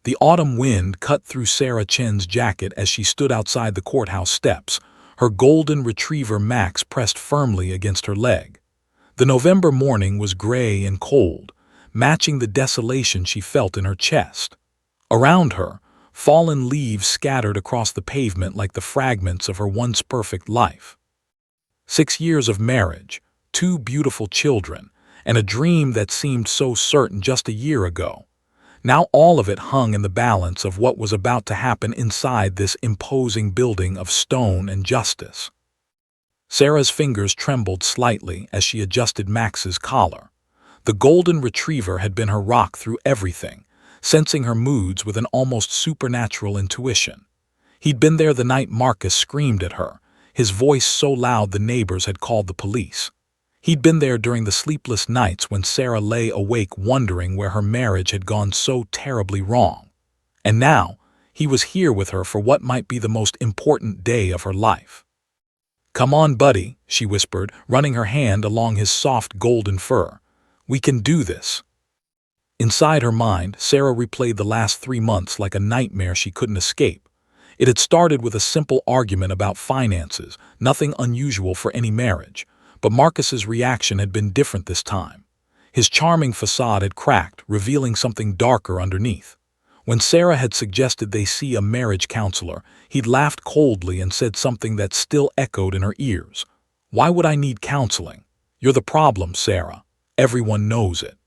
The autumn wind cut through Sarah Chen's jacket as she stood outside the courthouse steps, her golden retriever Max pressed firmly against her leg. The November morning was gray and cold, matching the desolation she felt in her chest. Around her, fallen leaves scattered across the pavement like the fragments of her once perfect life. 6 years of marriage, 2 beautiful children, and a dream that seemed so certain just a year ago. Now all of it hung in the balance of what was about to happen inside this imposing building of stone and justice. Sarah's fingers trembled slightly as she adjusted Max's collar. The golden retriever had been her rock through everything, sensing her moods with an almost supernatural intuition. He'd been there the night Marcus screamed at her, his voice so loud the neighbors had called the police. He'd been there during the sleepless nights when Sarah lay awake wondering where her marriage had gone so terribly wrong. And now, he was here with her for what might be the most important day of her life. "Come on, buddy," she whispered, running her hand along his soft golden fur. "We can do this." Inside her mind, Sarah replayed the last 3 months like a nightmare she couldn't escape. It had started with a simple argument about finances, nothing unusual for any marriage. But Marcus's reaction had been different this time. His charming facade had cracked, revealing something darker underneath. When Sarah had suggested they see a marriage counselor, he'd laughed coldly and said something that still echoed in her ears. "Why would I need counseling? You're the problem, Sarah. Everyone knows it."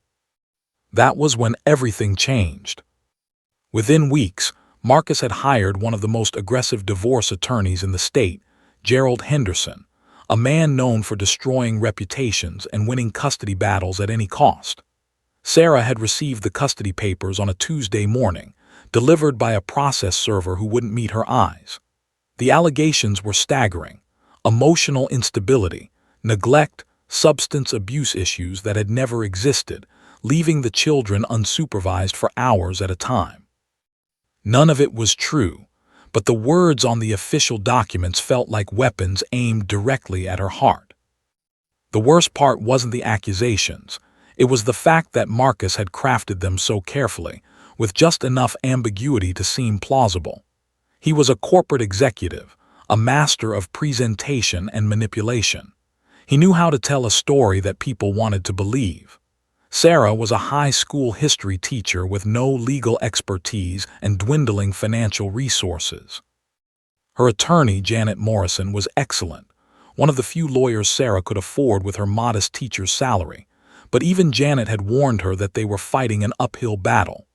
That was when everything changed. Within weeks, Marcus had hired one of the most aggressive divorce attorneys in the state, Gerald Henderson, a man known for destroying reputations and winning custody battles at any cost. Sarah had received the custody papers on a Tuesday morning, delivered by a process server who wouldn't meet her eyes. The allegations were staggering: emotional instability, neglect, substance abuse issues that had never existed, leaving the children unsupervised for hours at a time. None of it was true, but the words on the official documents felt like weapons aimed directly at her heart. The worst part wasn't the accusations. It was the fact that Marcus had crafted them so carefully, with just enough ambiguity to seem plausible. He was a corporate executive, a master of presentation and manipulation. He knew how to tell a story that people wanted to believe. Sarah was a high school history teacher with no legal expertise and dwindling financial resources. Her attorney, Janet Morrison, was excellent, one of the few lawyers Sarah could afford with her modest teacher's salary, but even Janet had warned her that they were fighting an uphill battle.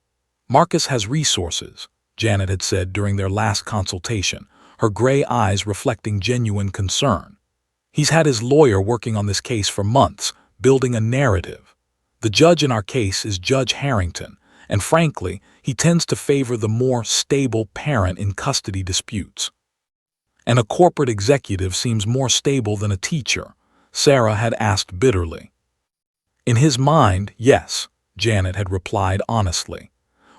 "Marcus has resources," Janet had said during their last consultation, her gray eyes reflecting genuine concern. "He's had his lawyer working on this case for months, building a narrative. The judge in our case is Judge Harrington, and frankly, he tends to favor the more stable parent in custody disputes. And a corporate executive seems more stable than a teacher," Sarah had asked bitterly. "In his mind, yes," Janet had replied honestly.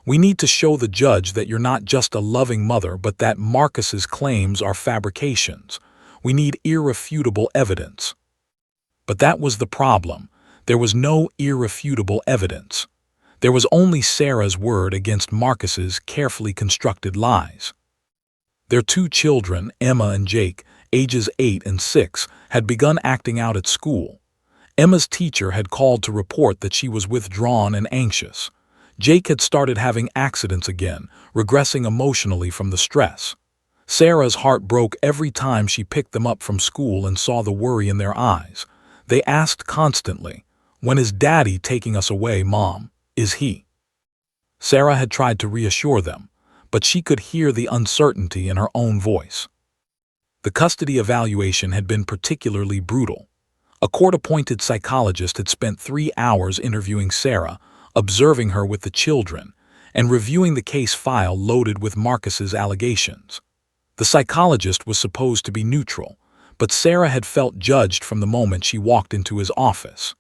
"We need to show the judge that you're not just a loving mother but that Marcus's claims are fabrications. We need irrefutable evidence." But that was the problem. There was no irrefutable evidence. There was only Sarah's word against Marcus's carefully constructed lies. Their 2 children, Emma and Jake, ages 8 and 6, had begun acting out at school. Emma's teacher had called to report that she was withdrawn and anxious. Jake had started having accidents again, regressing emotionally from the stress. Sarah's heart broke every time she picked them up from school and saw the worry in their eyes. They asked constantly, "When is Daddy taking us away, Mom? Is he?" Sarah had tried to reassure them, but she could hear the uncertainty in her own voice. The custody evaluation had been particularly brutal. A court-appointed psychologist had spent 3 hours interviewing Sarah, observing her with the children, and reviewing the case file loaded with Marcus's allegations. The psychologist was supposed to be neutral, but Sarah had felt judged from the moment she walked into his office.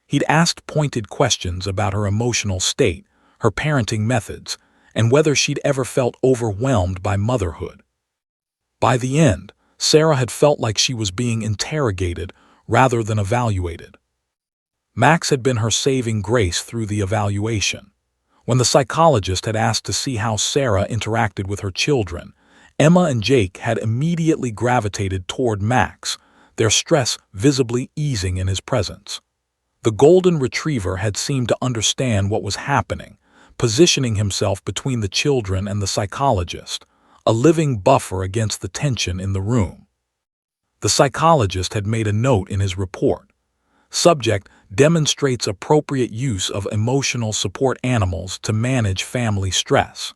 He'd asked pointed questions about her emotional state, her parenting methods, and whether she'd ever felt overwhelmed by motherhood. By the end, Sarah had felt like she was being interrogated rather than evaluated. Max had been her saving grace through the evaluation. When the psychologist had asked to see how Sarah interacted with her children, Emma and Jake had immediately gravitated toward Max, their stress visibly easing in his presence. The golden retriever had seemed to understand what was happening, positioning himself between the children and the psychologist, a living buffer against the tension in the room. The psychologist had made a note in his report. Subject demonstrates appropriate use of emotional support animals to manage family stress.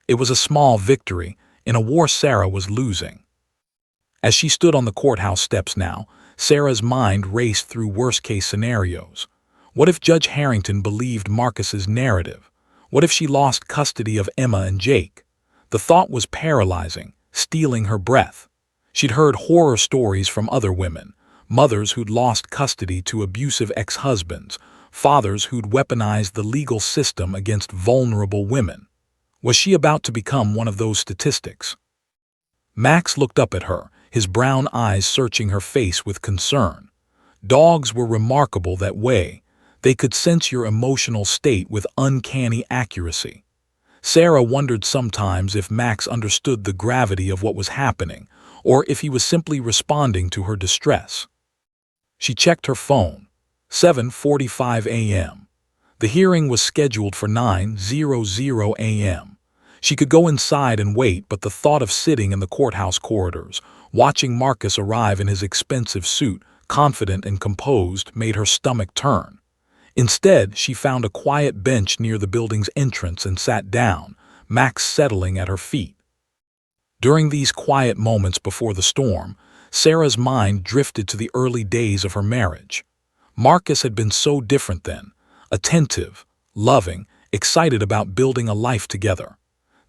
It was a small victory in a war Sarah was losing. As she stood on the courthouse steps now, Sarah's mind raced through worst-case scenarios. What if Judge Harrington believed Marcus's narrative? What if she lost custody of Emma and Jake? The thought was paralyzing, stealing her breath. She'd heard horror stories from other women, mothers who'd lost custody to abusive ex-husbands, fathers who'd weaponized the legal system against vulnerable women. Was she about to become one of those statistics? Max looked up at her, his brown eyes searching her face with concern. Dogs were remarkable that way. They could sense your emotional state with uncanny accuracy. Sarah wondered sometimes if Max understood the gravity of what was happening, or if he was simply responding to her distress. She checked her phone. 7:45 a.m. The hearing was scheduled for 9:00 a.m. She could go inside and wait, but the thought of sitting in the courthouse corridors, watching Marcus arrive in his expensive suit, confident and composed, made her stomach turn. Instead, she found a quiet bench near the building's entrance and sat down, Max settling at her feet. During these quiet moments before the storm, Sarah's mind drifted to the early days of her marriage. Marcus had been so different then, attentive, loving, excited about building a life together.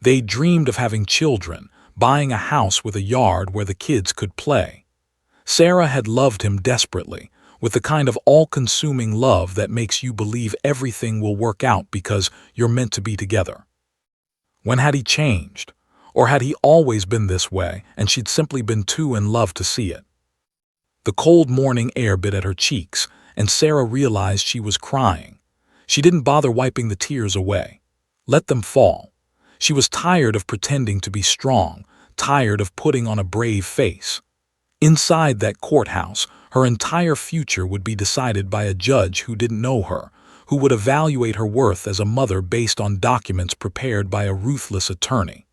They dreamed of having children, buying a house with a yard where the kids could play. Sarah had loved him desperately, with the kind of all-consuming love that makes you believe everything will work out because you're meant to be together. When had he changed? Or had he always been this way and she'd simply been too in love to see it? The cold morning air bit at her cheeks, and Sarah realized she was crying. She didn't bother wiping the tears away. Let them fall. She was tired of pretending to be strong, tired of putting on a brave face. Inside that courthouse, her entire future would be decided by a judge who didn't know her, who would evaluate her worth as a mother based on documents prepared by a ruthless attorney.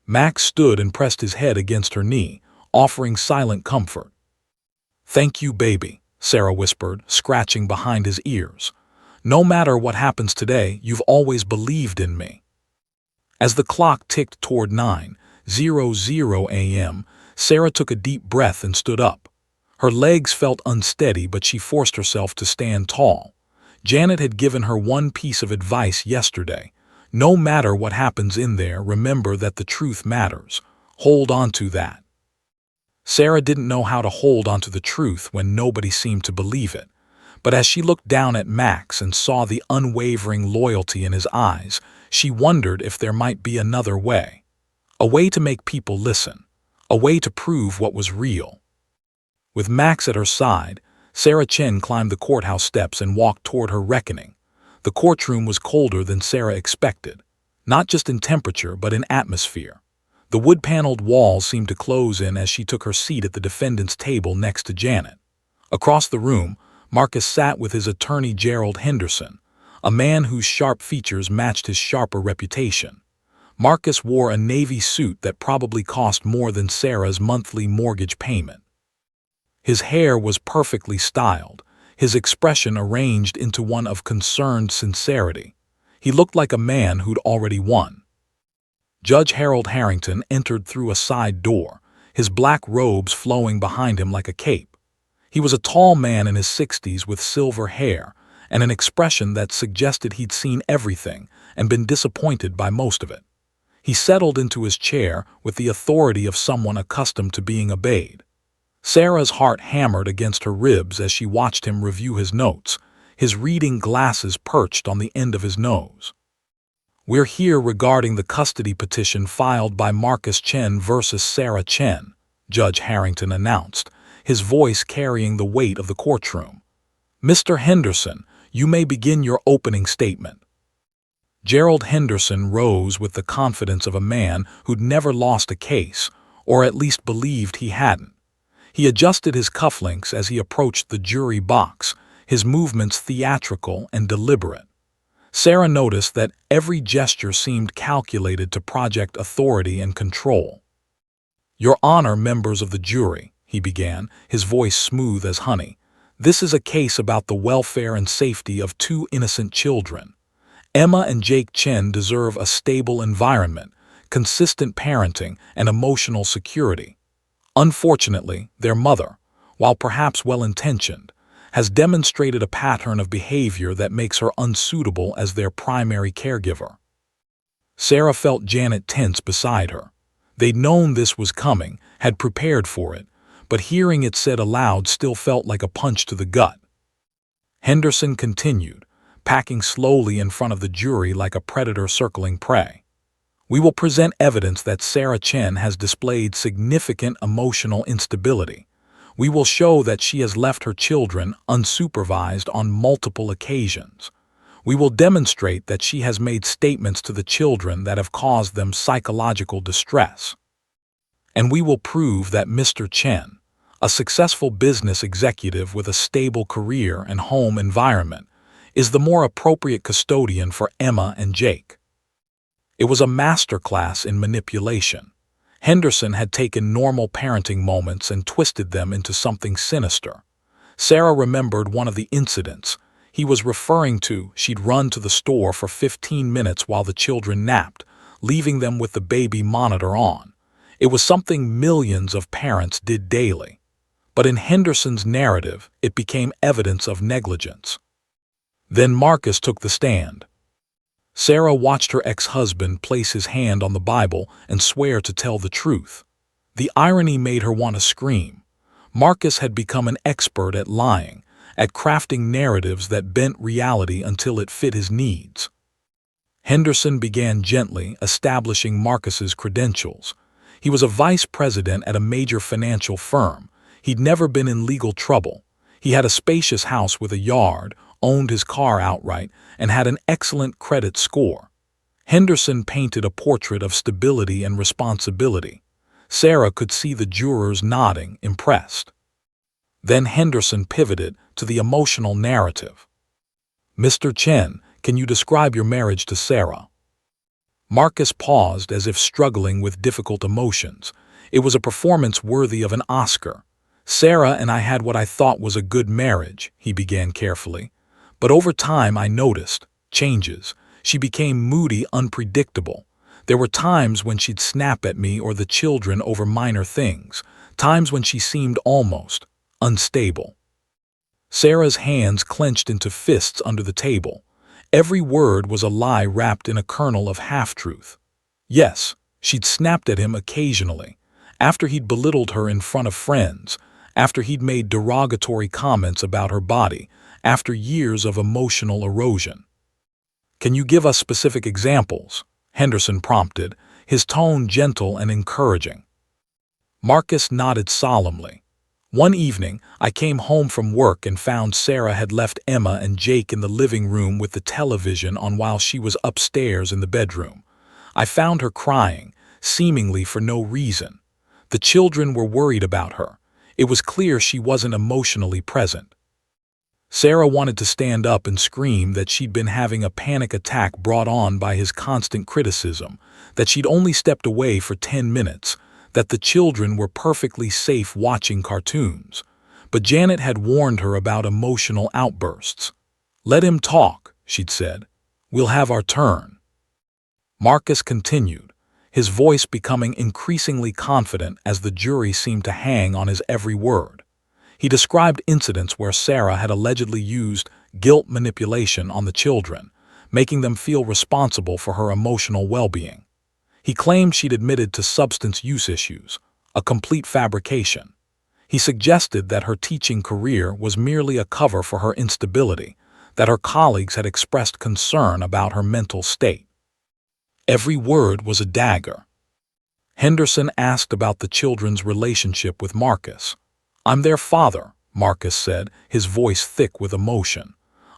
Max stood and pressed his head against her knee, offering silent comfort. "Thank you, baby," Sarah whispered, scratching behind his ears. "No matter what happens today, you've always believed in me." As the clock ticked toward 9:00 a.m., Sarah took a deep breath and stood up. Her legs felt unsteady, but she forced herself to stand tall. Janet had given her one piece of advice yesterday. No matter what happens in there, remember that the truth matters. Hold on to that. Sarah didn't know how to hold on to the truth when nobody seemed to believe it. But as she looked down at Max and saw the unwavering loyalty in his eyes, she wondered if there might be another way. A way to make people listen. A way to prove what was real. With Max at her side, Sarah Chen climbed the courthouse steps and walked toward her reckoning. The courtroom was colder than Sarah expected, not just in temperature but in atmosphere. The wood-paneled walls seemed to close in as she took her seat at the defendant's table next to Janet. Across the room, Marcus sat with his attorney Gerald Henderson, a man whose sharp features matched his sharper reputation. Marcus wore a navy suit that probably cost more than Sarah's monthly mortgage payment. His hair was perfectly styled, his expression arranged into one of concerned sincerity. He looked like a man who'd already won. Judge Harold Harrington entered through a side door, his black robes flowing behind him like a cape. He was a tall man in his 60s with silver hair and an expression that suggested he'd seen everything and been disappointed by most of it. He settled into his chair with the authority of someone accustomed to being obeyed. Sarah's heart hammered against her ribs as she watched him review his notes, his reading glasses perched on the end of his nose. "We're here regarding the custody petition filed by Marcus Chen versus Sarah Chen," Judge Harrington announced, his voice carrying the weight of the courtroom. "Mr. Henderson, you may begin your opening statement." Gerald Henderson rose with the confidence of a man who'd never lost a case, or at least believed he hadn't. He adjusted his cufflinks as he approached the jury box, his movements theatrical and deliberate. Sarah noticed that every gesture seemed calculated to project authority and control. "Your Honor, members of the jury," he began, his voice smooth as honey, "this is a case about the welfare and safety of two innocent children. Emma and Jake Chen deserve a stable environment, consistent parenting, and emotional security. Unfortunately, their mother, while perhaps well-intentioned, has demonstrated a pattern of behavior that makes her unsuitable as their primary caregiver." Sarah felt Janet tense beside her. They'd known this was coming, had prepared for it, but hearing it said aloud still felt like a punch to the gut. Henderson continued, packing slowly in front of the jury like a predator circling prey. "We will present evidence that Sarah Chen has displayed significant emotional instability. We will show that she has left her children unsupervised on multiple occasions. We will demonstrate that she has made statements to the children that have caused them psychological distress. And we will prove that Mr. Chen, a successful business executive with a stable career and home environment, is the more appropriate custodian for Emma and Jake." It was a masterclass in manipulation. Henderson had taken normal parenting moments and twisted them into something sinister. Sarah remembered one of the incidents he was referring to. She'd run to the store for 15 minutes while the children napped, leaving them with the baby monitor on. It was something millions of parents did daily. But in Henderson's narrative, it became evidence of negligence. Then Marcus took the stand. Sarah watched her ex-husband place his hand on the Bible and swear to tell the truth. The irony made her want to scream. Marcus had become an expert at lying, at crafting narratives that bent reality until it fit his needs. Henderson began gently, establishing Marcus's credentials. He was a vice president at a major financial firm. He'd never been in legal trouble. He had a spacious house with a yard, owned his car outright, and had an excellent credit score. Henderson painted a portrait of stability and responsibility. Sarah could see the jurors nodding, impressed. Then Henderson pivoted to the emotional narrative. "Mr. Chen, can you describe your marriage to Sarah?" Marcus paused as if struggling with difficult emotions. It was a performance worthy of an Oscar. "Sarah and I had what I thought was a good marriage," he began carefully. "But over time I noticed changes. She became moody, unpredictable. There were times when she'd snap at me or the children over minor things, times when she seemed almost unstable." Sarah's hands clenched into fists under the table. Every word was a lie wrapped in a kernel of half-truth. Yes, she'd snapped at him occasionally, after he'd belittled her in front of friends, after he'd made derogatory comments about her body, after years of emotional erosion. "Can you give us specific examples?" Henderson prompted, his tone gentle and encouraging. Marcus nodded solemnly. "One evening, I came home from work and found Sarah had left Emma and Jake in the living room with the television on while she was upstairs in the bedroom. I found her crying, seemingly for no reason. The children were worried about her. It was clear she wasn't emotionally present." Sarah wanted to stand up and scream that she'd been having a panic attack brought on by his constant criticism, that she'd only stepped away for 10 minutes, that the children were perfectly safe watching cartoons. But Janet had warned her about emotional outbursts. "Let him talk," she'd said. "We'll have our turn." Marcus continued, his voice becoming increasingly confident as the jury seemed to hang on his every word. He described incidents where Sarah had allegedly used guilt manipulation on the children, making them feel responsible for her emotional well-being. He claimed she'd admitted to substance use issues, a complete fabrication. He suggested that her teaching career was merely a cover for her instability, that her colleagues had expressed concern about her mental state. Every word was a dagger. Henderson asked about the children's relationship with Marcus. "I'm their father," Marcus said, his voice thick with emotion.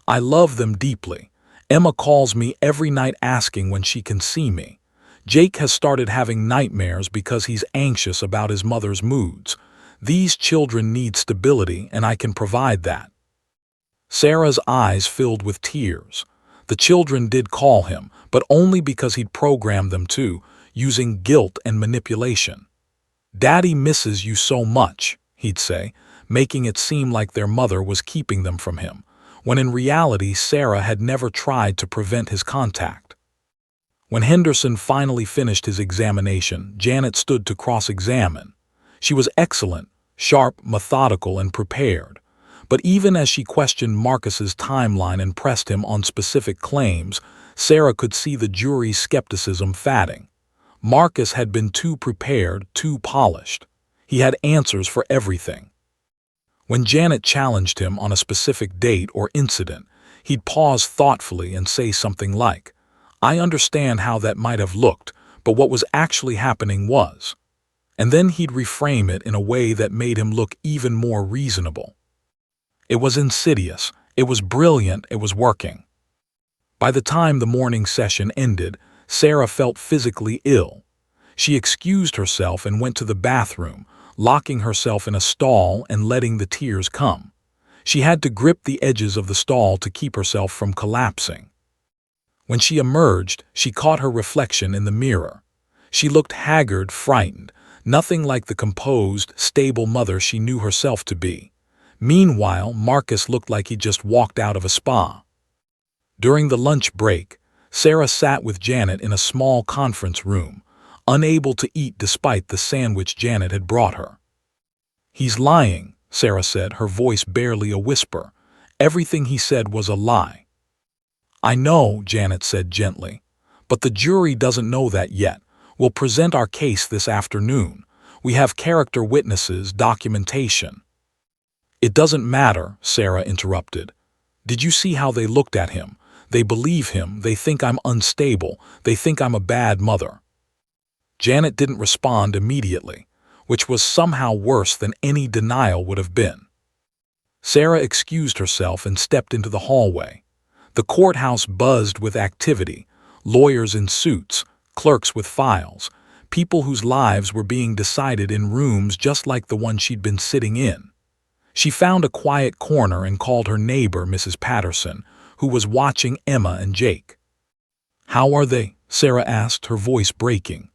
"I love them deeply. Emma calls me every night asking when she can see me. Jake has started having nightmares because he's anxious about his mother's moods. These children need stability, and I can provide that." Sarah's eyes filled with tears. The children did call him, but only because he'd programmed them to, using guilt and manipulation. "Daddy misses you so much," he'd say, making it seem like their mother was keeping them from him, when in reality Sarah had never tried to prevent his contact. When Henderson finally finished his examination, Janet stood to cross-examine. She was excellent, sharp, methodical, and prepared. But even as she questioned Marcus's timeline and pressed him on specific claims, Sarah could see the jury's skepticism fatting. Marcus had been too prepared, too polished. He had answers for everything. When Janet challenged him on a specific date or incident, he'd pause thoughtfully and say something like, "I understand how that might have looked, but what was actually happening was." And then he'd reframe it in a way that made him look even more reasonable. It was insidious, it was brilliant, it was working. By the time the morning session ended, Sarah felt physically ill. She excused herself and went to the bathroom, locking herself in a stall and letting the tears come. She had to grip the edges of the stall to keep herself from collapsing. When she emerged, she caught her reflection in the mirror. She looked haggard, frightened, nothing like the composed, stable mother she knew herself to be. Meanwhile, Marcus looked like he just walked out of a spa. During the lunch break, Sarah sat with Janet in a small conference room, unable to eat despite the sandwich Janet had brought her. "He's lying," Sarah said, her voice barely a whisper. "Everything he said was a lie." "I know," Janet said gently, "but the jury doesn't know that yet. We'll present our case this afternoon. We have character witnesses, documentation." "It doesn't matter," Sarah interrupted. "Did you see how they looked at him? They believe him, they think I'm unstable, they think I'm a bad mother." Janet didn't respond immediately, which was somehow worse than any denial would have been. Sarah excused herself and stepped into the hallway. The courthouse buzzed with activity, lawyers in suits, clerks with files, people whose lives were being decided in rooms just like the one she'd been sitting in. She found a quiet corner and called her neighbor, Mrs. Patterson, who was watching Emma and Jake. "How are they?" Sarah asked, her voice breaking.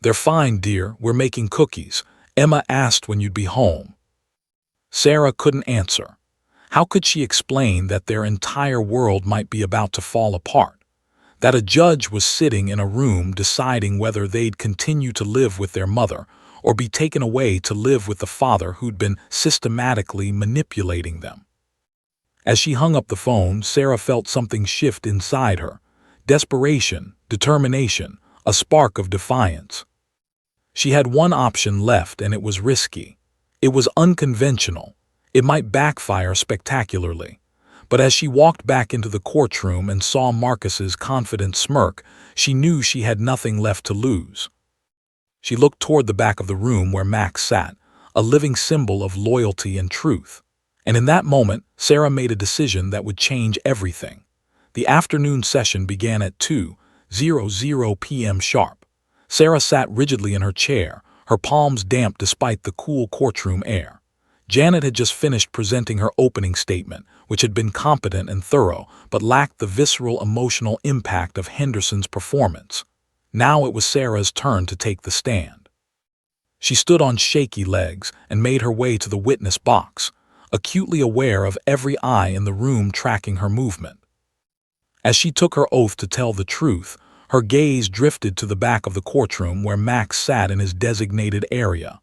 "They're fine, dear. We're making cookies. Emma asked when you'd be home." Sarah couldn't answer. How could she explain that their entire world might be about to fall apart? That a judge was sitting in a room deciding whether they'd continue to live with their mother or be taken away to live with the father who'd been systematically manipulating them. As she hung up the phone, Sarah felt something shift inside her. Desperation, determination, a spark of defiance. She had one option left, and it was risky. It was unconventional. It might backfire spectacularly. But as she walked back into the courtroom and saw Marcus's confident smirk, she knew she had nothing left to lose. She looked toward the back of the room where Max sat, a living symbol of loyalty and truth. And in that moment, Sarah made a decision that would change everything. The afternoon session began at 2:00 p.m. sharp. Sarah sat rigidly in her chair, her palms damp despite the cool courtroom air. Janet had just finished presenting her opening statement, which had been competent and thorough, but lacked the visceral emotional impact of Henderson's performance. Now it was Sarah's turn to take the stand. She stood on shaky legs and made her way to the witness box, acutely aware of every eye in the room tracking her movement. As she took her oath to tell the truth, her gaze drifted to the back of the courtroom where Max sat in his designated area.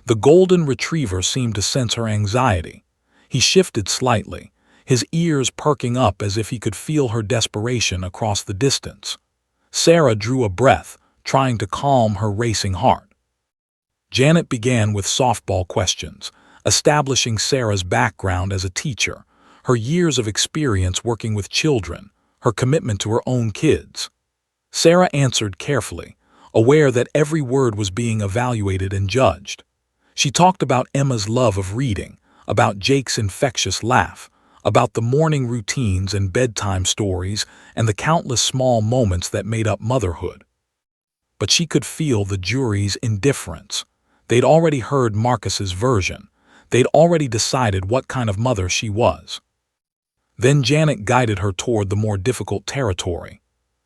The golden retriever seemed to sense her anxiety. He shifted slightly, his ears perking up as if he could feel her desperation across the distance. Sarah drew a breath, trying to calm her racing heart. Janet began with softball questions, establishing Sarah's background as a teacher, her years of experience working with children, her commitment to her own kids. Sarah answered carefully, aware that every word was being evaluated and judged. She talked about Emma's love of reading, about Jake's infectious laugh, about the morning routines and bedtime stories and the countless small moments that made up motherhood. But she could feel the jury's indifference. They'd already heard Marcus's version. They'd already decided what kind of mother she was. Then Janet guided her toward the more difficult territory.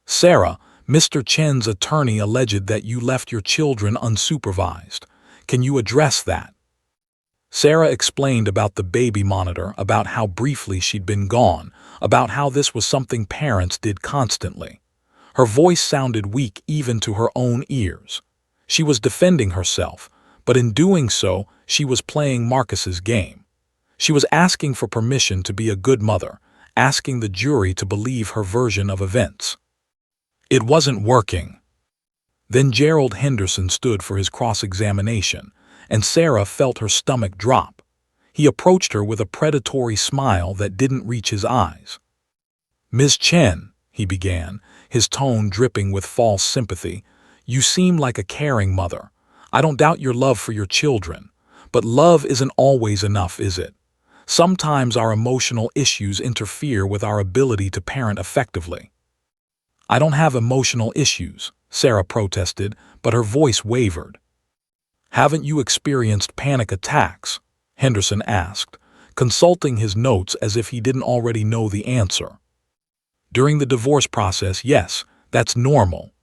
"Sarah, Mr. Chen's attorney alleged that you left your children unsupervised. Can you address that?" Sarah explained about the baby monitor, about how briefly she'd been gone, about how this was something parents did constantly. Her voice sounded weak even to her own ears. She was defending herself, but in doing so, she was playing Marcus's game. She was asking for permission to be a good mother, asking the jury to believe her version of events. It wasn't working. Then Gerald Henderson stood for his cross-examination, and Sarah felt her stomach drop. He approached her with a predatory smile that didn't reach his eyes. "Ms. Chen," he began, his tone dripping with false sympathy, "you seem like a caring mother. I don't doubt your love for your children. But love isn't always enough, is it? Sometimes our emotional issues interfere with our ability to parent effectively." "I don't have emotional issues," Sarah protested, but her voice wavered. "Haven't you experienced panic attacks?" Henderson asked, consulting his notes as if he didn't already know the answer. "During the divorce process, yes, that's normal.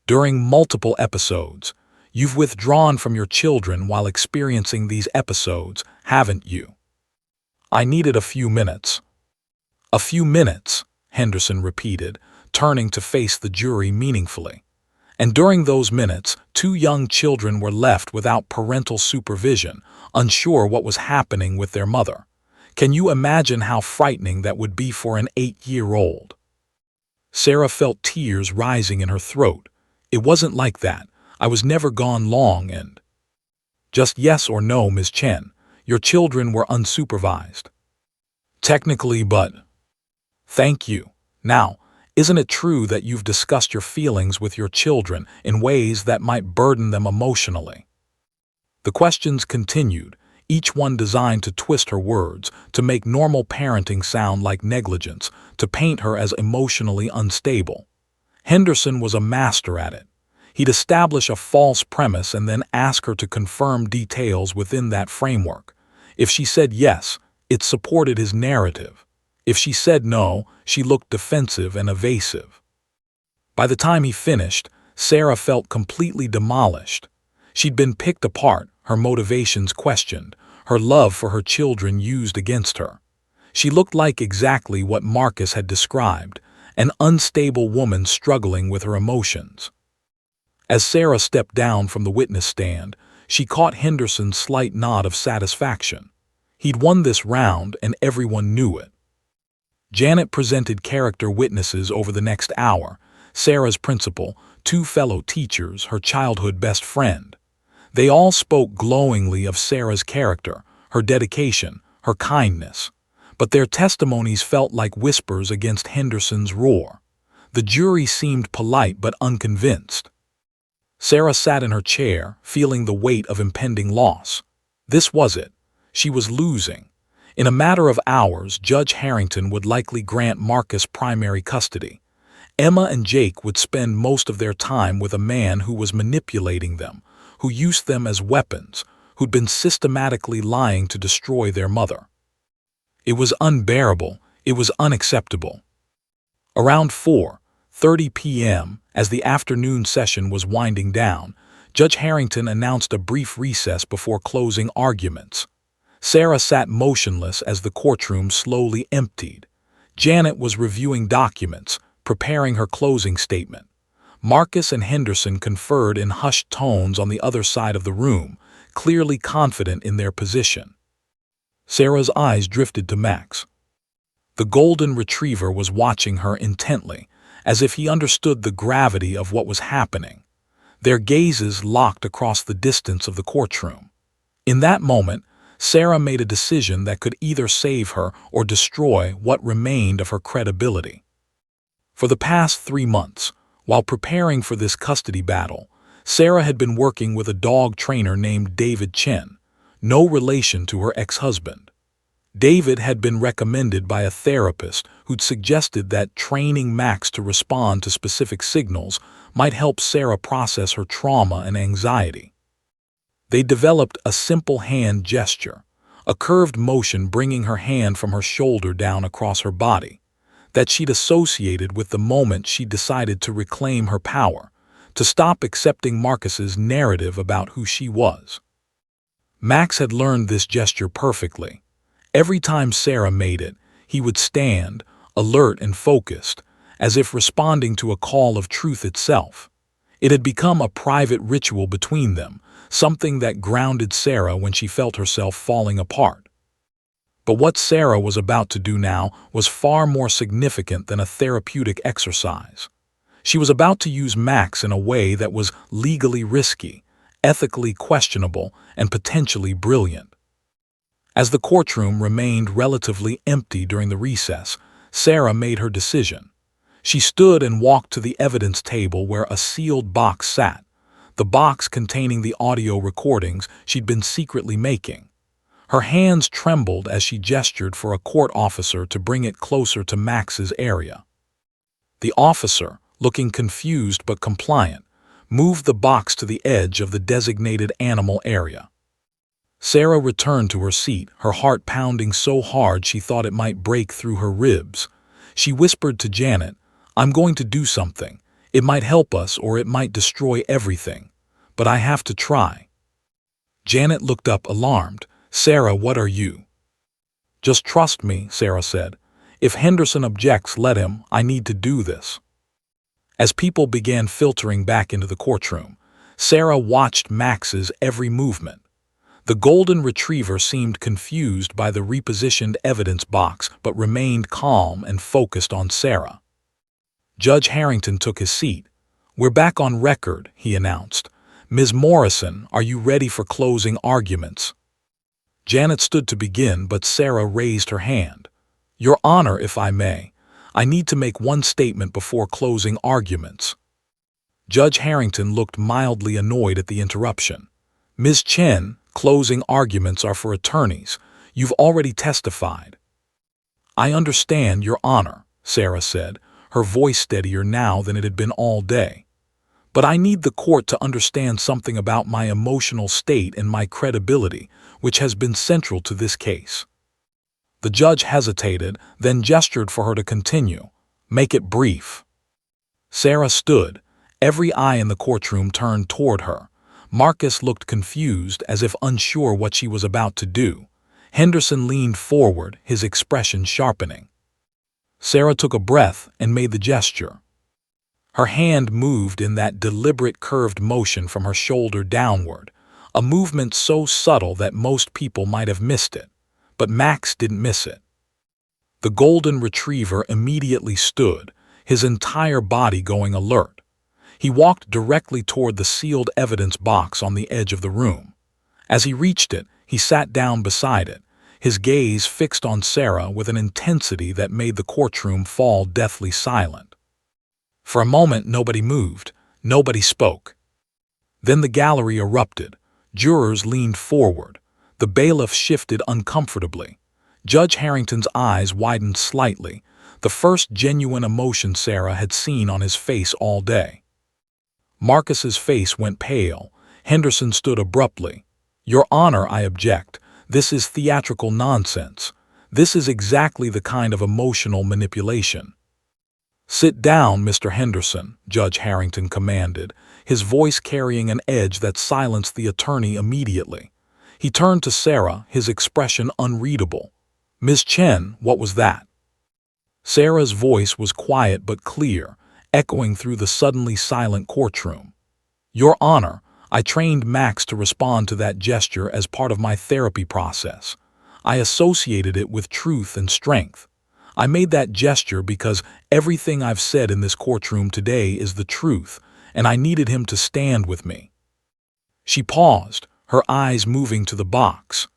During multiple episodes. You've withdrawn from your children while experiencing these episodes, haven't you?" "I needed a few minutes." "A few minutes," Henderson repeated, turning to face the jury meaningfully. "And during those minutes, 2 young children were left without parental supervision, unsure what was happening with their mother. Can you imagine how frightening that would be for an 8-year-old? Sarah felt tears rising in her throat. "It wasn't like that. I was never gone long and—" "Just yes or no, Ms. Chen. Your children were unsupervised." "Technically, but—" "Thank you. Now, isn't it true that you've discussed your feelings with your children in ways that might burden them emotionally?" The questions continued, each one designed to twist her words, to make normal parenting sound like negligence, to paint her as emotionally unstable. Henderson was a master at it. He'd establish a false premise and then ask her to confirm details within that framework. If she said yes, it supported his narrative. If she said no, she looked defensive and evasive. By the time he finished, Sarah felt completely demolished. She'd been picked apart, her motivations questioned, her love for her children used against her. She looked like exactly what Marcus had described, an unstable woman struggling with her emotions. As Sarah stepped down from the witness stand, she caught Henderson's slight nod of satisfaction. He'd won this round and everyone knew it. Janet presented character witnesses over the next hour, Sarah's principal, 2 fellow teachers, her childhood best friend. They all spoke glowingly of Sarah's character, her dedication, her kindness. But their testimonies felt like whispers against Henderson's roar. The jury seemed polite but unconvinced. Sarah sat in her chair, feeling the weight of impending loss. This was it. She was losing. In a matter of hours, Judge Harrington would likely grant Marcus primary custody. Emma and Jake would spend most of their time with a man who was manipulating them, who used them as weapons, who'd been systematically lying to destroy their mother. It was unbearable. It was unacceptable. Around 4:30 p.m., as the afternoon session was winding down, Judge Harrington announced a brief recess before closing arguments. Sarah sat motionless as the courtroom slowly emptied. Janet was reviewing documents, preparing her closing statement. Marcus and Henderson conferred in hushed tones on the other side of the room, clearly confident in their position. Sarah's eyes drifted to Max. The golden retriever was watching her intently, as if he understood the gravity of what was happening. Their gazes locked across the distance of the courtroom. In that moment, Sarah made a decision that could either save her or destroy what remained of her credibility. For the past 3 months, while preparing for this custody battle, Sarah had been working with a dog trainer named David Chen, no relation to her ex-husband. David had been recommended by a therapist who'd suggested that training Max to respond to specific signals might help Sarah process her trauma and anxiety. They developed a simple hand gesture, a curved motion bringing her hand from her shoulder down across her body, that she'd associated with the moment she decided to reclaim her power, to stop accepting Marcus's narrative about who she was. Max had learned this gesture perfectly. Every time Sarah made it, he would stand, alert and focused, as if responding to a call of truth itself. It had become a private ritual between them, something that grounded Sarah when she felt herself falling apart. But what Sarah was about to do now was far more significant than a therapeutic exercise. She was about to use Max in a way that was legally risky, ethically questionable, and potentially brilliant. As the courtroom remained relatively empty during the recess, Sarah made her decision. She stood and walked to the evidence table where a sealed box sat, the box containing the audio recordings she'd been secretly making. Her hands trembled as she gestured for a court officer to bring it closer to Max's area. The officer, looking confused but compliant, moved the box to the edge of the designated animal area. Sarah returned to her seat, her heart pounding so hard she thought it might break through her ribs. She whispered to Janet, "I'm going to do something. It might help us or it might destroy everything. But I have to try." Janet looked up alarmed. "Sarah, what are you?" "Just trust me," Sarah said. "If Henderson objects, let him. I need to do this." As people began filtering back into the courtroom, Sarah watched Max's every movement. The golden retriever seemed confused by the repositioned evidence box but remained calm and focused on Sarah. Judge Harrington took his seat. "We're back on record," he announced. "Ms. Morrison, are you ready for closing arguments?" Janet stood to begin, but Sarah raised her hand. "Your Honor, if I may, I need to make one statement before closing arguments." Judge Harrington looked mildly annoyed at the interruption. "Ms. Chen, closing arguments are for attorneys. You've already testified." "I understand, Your Honor," Sarah said, her voice steadier now than it had been all day. "But I need the court to understand something about my emotional state and my credibility, which has been central to this case." The judge hesitated, then gestured for her to continue. "Make it brief." Sarah stood. Every eye in the courtroom turned toward her. Marcus looked confused, as if unsure what she was about to do. Henderson leaned forward, his expression sharpening. Sarah took a breath and made the gesture. Her hand moved in that deliberate curved motion from her shoulder downward, a movement so subtle that most people might have missed it. But Max didn't miss it. The golden retriever immediately stood, his entire body going alert. He walked directly toward the sealed evidence box on the edge of the room. As he reached it, he sat down beside it, his gaze fixed on Sarah with an intensity that made the courtroom fall deathly silent. For a moment, nobody moved, nobody spoke. Then the gallery erupted. Jurors leaned forward. The bailiff shifted uncomfortably. Judge Harrington's eyes widened slightly, the first genuine emotion Sarah had seen on his face all day. Marcus's face went pale. Henderson stood abruptly. "Your Honor, I object. This is theatrical nonsense. This is exactly the kind of emotional manipulation." "Sit down, Mr. Henderson," Judge Harrington commanded, his voice carrying an edge that silenced the attorney immediately. He turned to Sarah, his expression unreadable. "Ms. Chen, what was that?" Sarah's voice was quiet but clear, echoing through the suddenly silent courtroom. "Your Honor, I trained Max to respond to that gesture as part of my therapy process. I associated it with truth and strength. I made that gesture because everything I've said in this courtroom today is the truth, and I needed him to stand with me." She paused, her eyes moving to the box.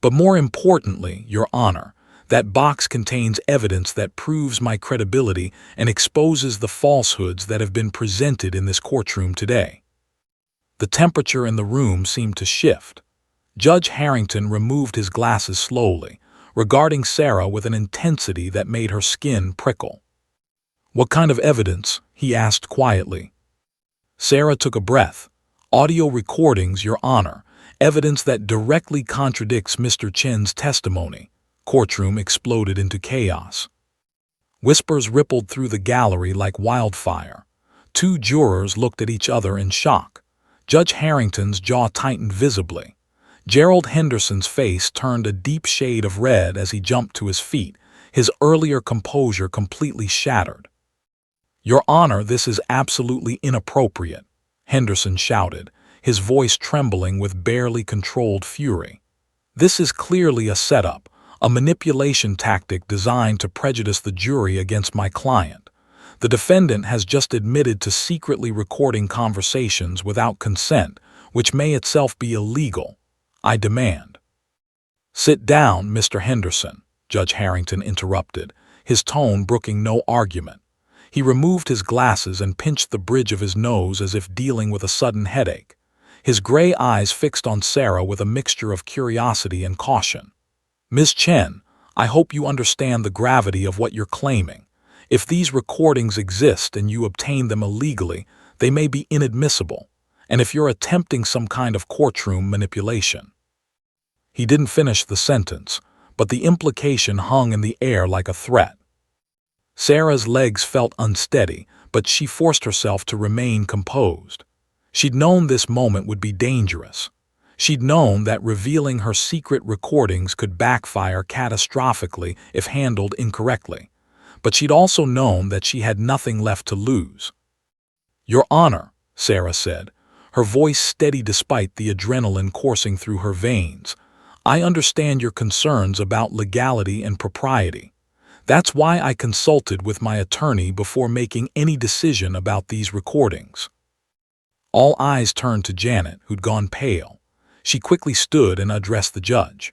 "But more importantly, Your Honor, that box contains evidence that proves my credibility and exposes the falsehoods that have been presented in this courtroom today." The temperature in the room seemed to shift. Judge Harrington removed his glasses slowly, regarding Sarah with an intensity that made her skin prickle. "What kind of evidence?" he asked quietly. Sarah took a breath. "Audio recordings, Your Honor. Evidence that directly contradicts Mr. Chen's testimony." Courtroom exploded into chaos. Whispers rippled through the gallery like wildfire. Two jurors looked at each other in shock. Judge Harrington's jaw tightened visibly. Gerald Henderson's face turned a deep shade of red as he jumped to his feet, his earlier composure completely shattered. "Your Honor, this is absolutely inappropriate," Henderson shouted, his voice trembling with barely controlled fury. "This is clearly a setup, a manipulation tactic designed to prejudice the jury against my client. The defendant has just admitted to secretly recording conversations without consent, which may itself be illegal. I demand." "Sit down, Mr. Henderson," Judge Harrington interrupted, his tone brooking no argument. He removed his glasses and pinched the bridge of his nose as if dealing with a sudden headache. His gray eyes fixed on Sarah with a mixture of curiosity and caution. "Ms. Chen, I hope you understand the gravity of what you're claiming. If these recordings exist and you obtain them illegally, they may be inadmissible, and if you're attempting some kind of courtroom manipulation." He didn't finish the sentence, but the implication hung in the air like a threat. Sarah's legs felt unsteady, but she forced herself to remain composed. She'd known this moment would be dangerous. She'd known that revealing her secret recordings could backfire catastrophically if handled incorrectly. But she'd also known that she had nothing left to lose. "Your Honor," Sarah said, her voice steady despite the adrenaline coursing through her veins, "I understand your concerns about legality and propriety. That's why I consulted with my attorney before making any decision about these recordings." All eyes turned to Janet, who'd gone pale. She quickly stood and addressed the judge.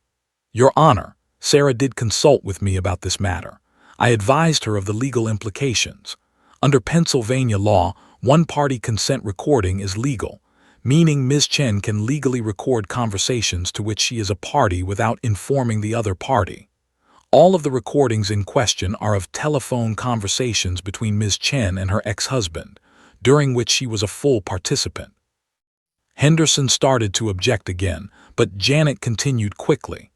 "Your Honor, Sarah did consult with me about this matter. I advised her of the legal implications. Under Pennsylvania law, one-party consent recording is legal, meaning Ms. Chen can legally record conversations to which she is a party without informing the other party. All of the recordings in question are of telephone conversations between Ms. Chen and her ex-husband, during which she was a full participant." Henderson started to object again, but Janet continued quickly.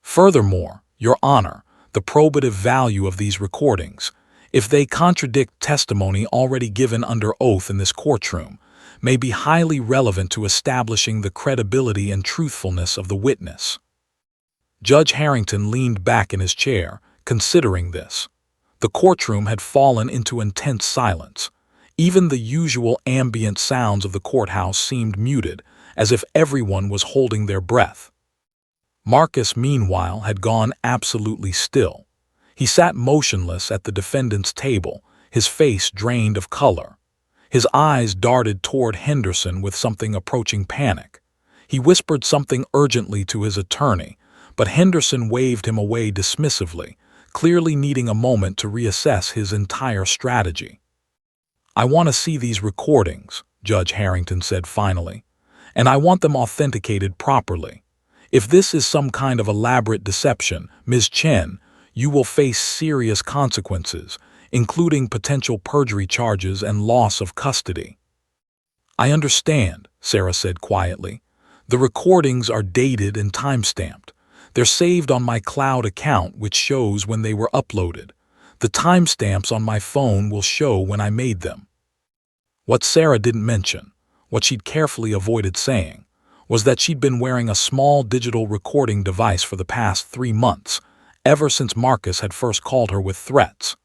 "Furthermore, Your Honor, the probative value of these recordings, if they contradict testimony already given under oath in this courtroom, may be highly relevant to establishing the credibility and truthfulness of the witness." Judge Harrington leaned back in his chair, considering this. The courtroom had fallen into intense silence. Even the usual ambient sounds of the courthouse seemed muted, as if everyone was holding their breath. Marcus, meanwhile, had gone absolutely still. He sat motionless at the defendant's table, his face drained of color. His eyes darted toward Henderson with something approaching panic. He whispered something urgently to his attorney, but Henderson waved him away dismissively, clearly needing a moment to reassess his entire strategy. "I want to see these recordings," Judge Harrington said finally, "and I want them authenticated properly. If this is some kind of elaborate deception, Ms. Chen, you will face serious consequences, including potential perjury charges and loss of custody." "I understand," Sarah said quietly. "The recordings are dated and time-stamped. They're saved on my cloud account, which shows when they were uploaded. The timestamps on my phone will show when I made them." What Sarah didn't mention, what she'd carefully avoided saying, was that she'd been wearing a small digital recording device for the past 3 months, ever since Marcus had first called her with threats.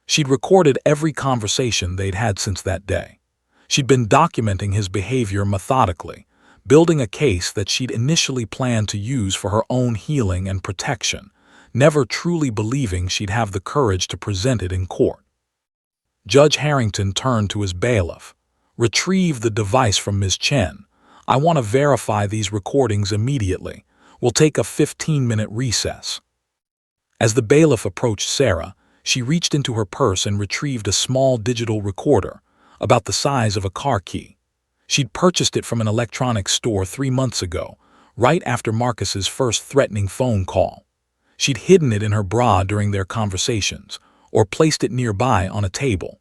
She'd recorded every conversation they'd had since that day. She'd been documenting his behavior methodically, building a case that she'd initially planned to use for her own healing and protection, never truly believing she'd have the courage to present it in court. Judge Harrington turned to his bailiff. "Retrieve the device from Ms. Chen. I want to verify these recordings immediately. We'll take a 15-minute recess." As the bailiff approached Sarah, she reached into her purse and retrieved a small digital recorder, about the size of a car key. She'd purchased it from an electronics store 3 months ago, right after Marcus's first threatening phone call. She'd hidden it in her bra during their conversations, or placed it nearby on a table.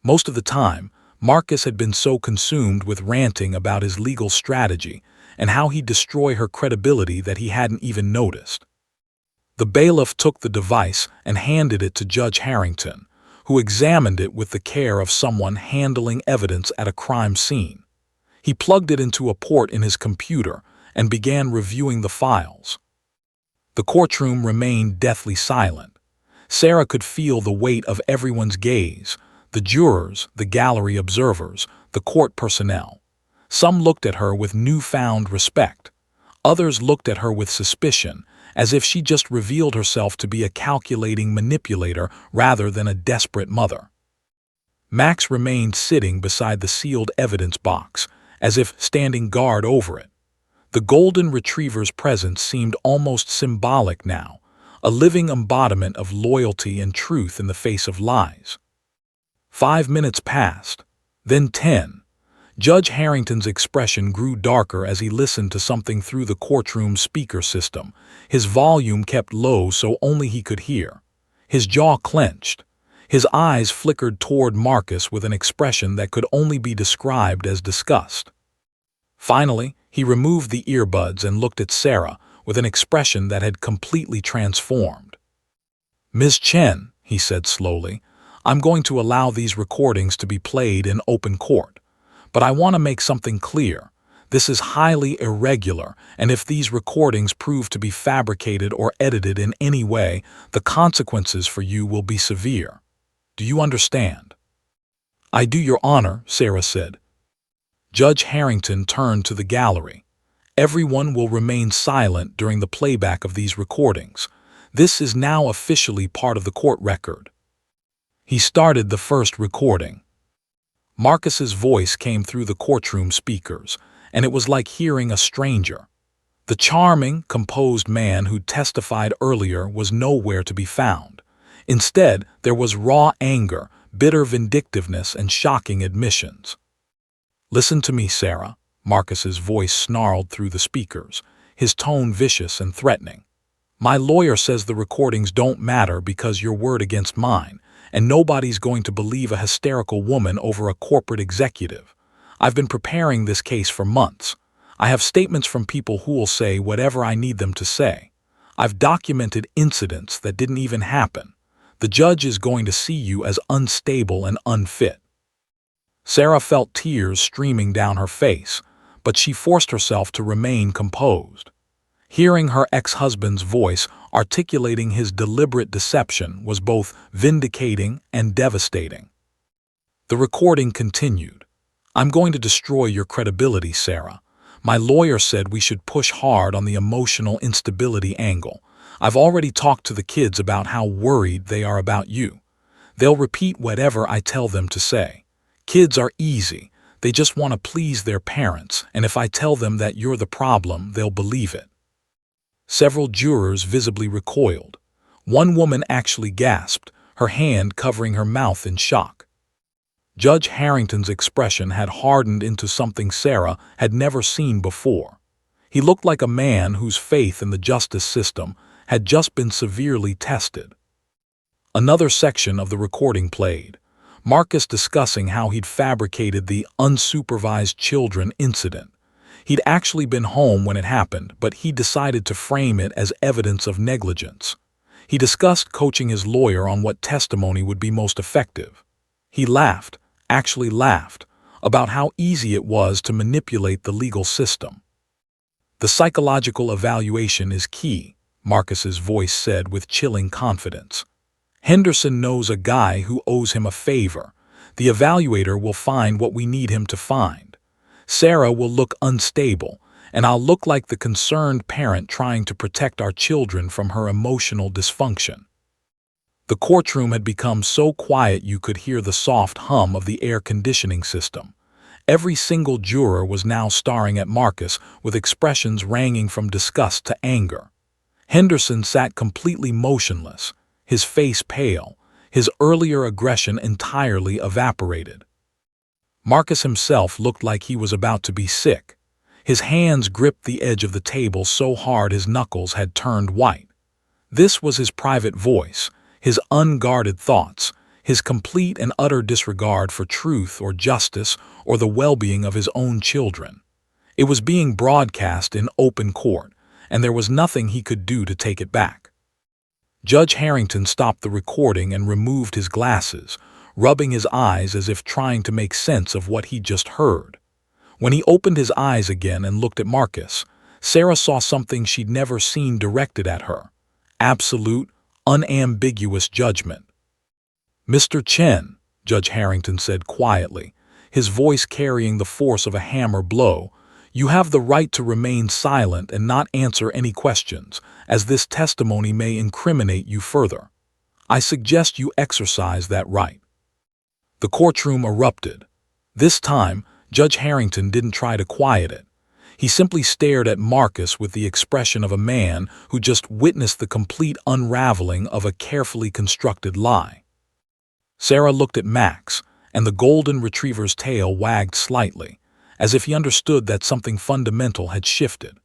Most of the time, Marcus had been so consumed with ranting about his legal strategy and how he'd destroy her credibility that he hadn't even noticed. The bailiff took the device and handed it to Judge Harrington, who examined it with the care of someone handling evidence at a crime scene. He plugged it into a port in his computer and began reviewing the files. The courtroom remained deathly silent. Sarah could feel the weight of everyone's gaze, the jurors, the gallery observers, the court personnel. Some looked at her with newfound respect. Others looked at her with suspicion, as if she just revealed herself to be a calculating manipulator rather than a desperate mother. Max remained sitting beside the sealed evidence box, as if standing guard over it. The golden retriever's presence seemed almost symbolic now, a living embodiment of loyalty and truth in the face of lies. 5 minutes passed, then 10. Judge Harrington's expression grew darker as he listened to something through the courtroom speaker system. His volume kept low so only he could hear. His jaw clenched. His eyes flickered toward Marcus with an expression that could only be described as disgust. Finally, he removed the earbuds and looked at Sarah with an expression that had completely transformed. "Ms. Chen," he said slowly, "I'm going to allow these recordings to be played in open court. But I want to make something clear. This is highly irregular, and if these recordings prove to be fabricated or edited in any way, the consequences for you will be severe. Do you understand?" "I do, Your Honor," Sarah said. Judge Harrington turned to the gallery. "Everyone will remain silent during the playback of these recordings. This is now officially part of the court record." He started the first recording. Marcus's voice came through the courtroom speakers, and it was like hearing a stranger. The charming, composed man who testified earlier was nowhere to be found. Instead, there was raw anger, bitter vindictiveness, and shocking admissions. "Listen to me, Sarah," Marcus's voice snarled through the speakers, his tone vicious and threatening. "My lawyer says the recordings don't matter because your word against mine, and nobody's going to believe a hysterical woman over a corporate executive. I've been preparing this case for months. I have statements from people who will say whatever I need them to say. I've documented incidents that didn't even happen. The judge is going to see you as unstable and unfit." Sarah felt tears streaming down her face, but she forced herself to remain composed. Hearing her ex-husband's voice articulating his deliberate deception was both vindicating and devastating. The recording continued. "I'm going to destroy your credibility, Sarah. My lawyer said we should push hard on the emotional instability angle. I've already talked to the kids about how worried they are about you. They'll repeat whatever I tell them to say. Kids are easy. They just want to please their parents, and if I tell them that you're the problem, they'll believe it." Several jurors visibly recoiled. One woman actually gasped, her hand covering her mouth in shock. Judge Harrington's expression had hardened into something Sarah had never seen before. He looked like a man whose faith in the justice system had just been severely tested. Another section of the recording played, Marcus discussing how he'd fabricated the unsupervised children incident. He'd actually been home when it happened, but he decided to frame it as evidence of negligence. He discussed coaching his lawyer on what testimony would be most effective. He laughed, actually laughed, about how easy it was to manipulate the legal system. "The psychological evaluation is key," Marcus's voice said with chilling confidence. "Henderson knows a guy who owes him a favor. The evaluator will find what we need him to find. Sarah will look unstable, and I'll look like the concerned parent trying to protect our children from her emotional dysfunction." The courtroom had become so quiet you could hear the soft hum of the air conditioning system. Every single juror was now staring at Marcus with expressions ranging from disgust to anger. Henderson sat completely motionless, his face pale, his earlier aggression entirely evaporated. Marcus himself looked like he was about to be sick. His hands gripped the edge of the table so hard his knuckles had turned white. This was his private voice, his unguarded thoughts, his complete and utter disregard for truth or justice or the well-being of his own children. It was being broadcast in open court, and there was nothing he could do to take it back. Judge Harrington stopped the recording and removed his glasses, rubbing his eyes as if trying to make sense of what he'd just heard. When he opened his eyes again and looked at Marcus, Sarah saw something she'd never seen directed at her: absolute, unambiguous judgment. "Mr. Chen," Judge Harrington said quietly, his voice carrying the force of a hammer blow, "you have the right to remain silent and not answer any questions, as this testimony may incriminate you further. I suggest you exercise that right." The courtroom erupted. This time, Judge Harrington didn't try to quiet it. He simply stared at Marcus with the expression of a man who just witnessed the complete unraveling of a carefully constructed lie. Sarah looked at Max, and the golden retriever's tail wagged slightly, as if he understood that something fundamental had shifted.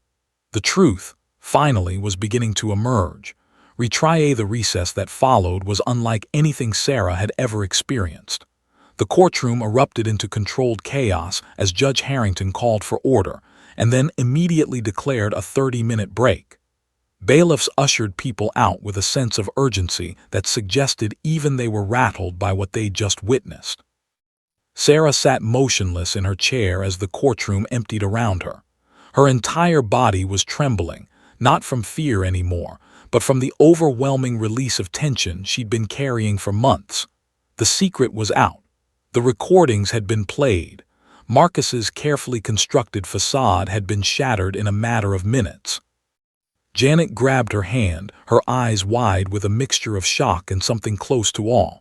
The truth, finally, was beginning to emerge. Retrie the recess that followed was unlike anything Sarah had ever experienced. The courtroom erupted into controlled chaos as Judge Harrington called for order, and then immediately declared a 30-minute break. Bailiffs ushered people out with a sense of urgency that suggested even they were rattled by what they'd just witnessed. Sarah sat motionless in her chair as the courtroom emptied around her. Her entire body was trembling, not from fear anymore, but from the overwhelming release of tension she'd been carrying for months. The secret was out. The recordings had been played. Marcus's carefully constructed facade had been shattered in a matter of minutes. Janet grabbed her hand, her eyes wide with a mixture of shock and something close to awe.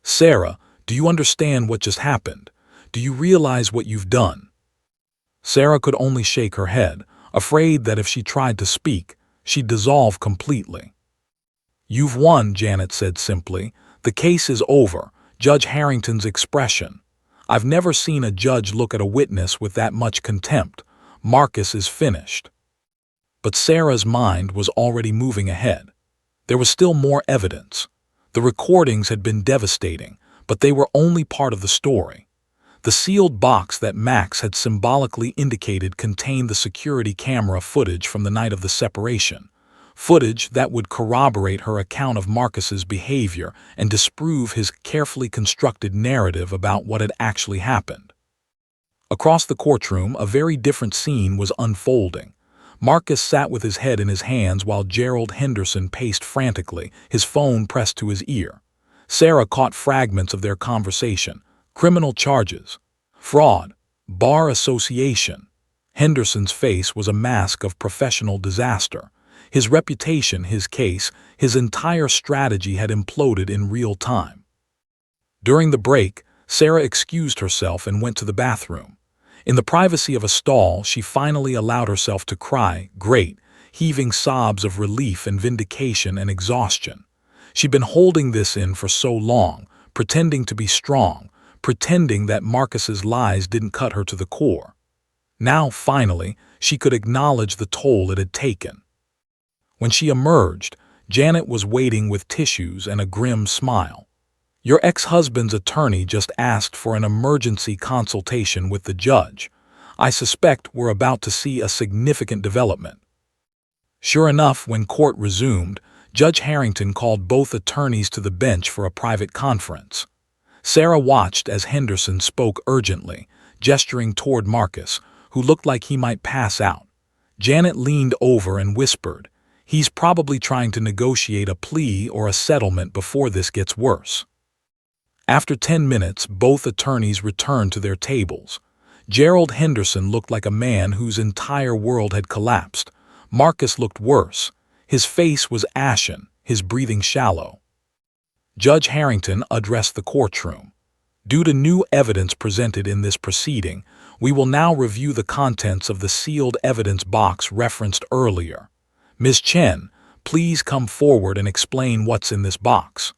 "Sarah, do you understand what just happened? Do you realize what you've done?" Sarah could only shake her head, afraid that if she tried to speak, she'd dissolve completely. "You've won," Janet said simply. "The case is over." Judge Harrington's expression. "I've never seen a judge look at a witness with that much contempt. Marcus is finished." But Sarah's mind was already moving ahead. There was still more evidence. The recordings had been devastating, but they were only part of the story. The sealed box that Max had symbolically indicated contained the security camera footage from the night of the separation. Footage that would corroborate her account of Marcus's behavior and disprove his carefully constructed narrative about what had actually happened. Across the courtroom, a very different scene was unfolding. Marcus sat with his head in his hands while Gerald Henderson paced frantically, his phone pressed to his ear. Sarah caught fragments of their conversation. Criminal charges. Fraud. Bar association. Henderson's face was a mask of professional disaster. His reputation, his case, his entire strategy had imploded in real time. During the break, Sarah excused herself and went to the bathroom. In the privacy of a stall, she finally allowed herself to cry, great, heaving sobs of relief and vindication and exhaustion. She'd been holding this in for so long, pretending to be strong, pretending that Marcus's lies didn't cut her to the core. Now, finally, she could acknowledge the toll it had taken. When she emerged, Janet was waiting with tissues and a grim smile. "Your ex-husband's attorney just asked for an emergency consultation with the judge. I suspect we're about to see a significant development." Sure enough, when court resumed, Judge Harrington called both attorneys to the bench for a private conference. Sarah watched as Henderson spoke urgently, gesturing toward Marcus, who looked like he might pass out. Janet leaned over and whispered, "He's probably trying to negotiate a plea or a settlement before this gets worse." After 10 minutes, both attorneys returned to their tables. Gerald Henderson looked like a man whose entire world had collapsed. Marcus looked worse. His face was ashen, his breathing shallow. Judge Harrington addressed the courtroom. "Due to new evidence presented in this proceeding, we will now review the contents of the sealed evidence box referenced earlier. Ms. Chen, please come forward and explain what's in this box."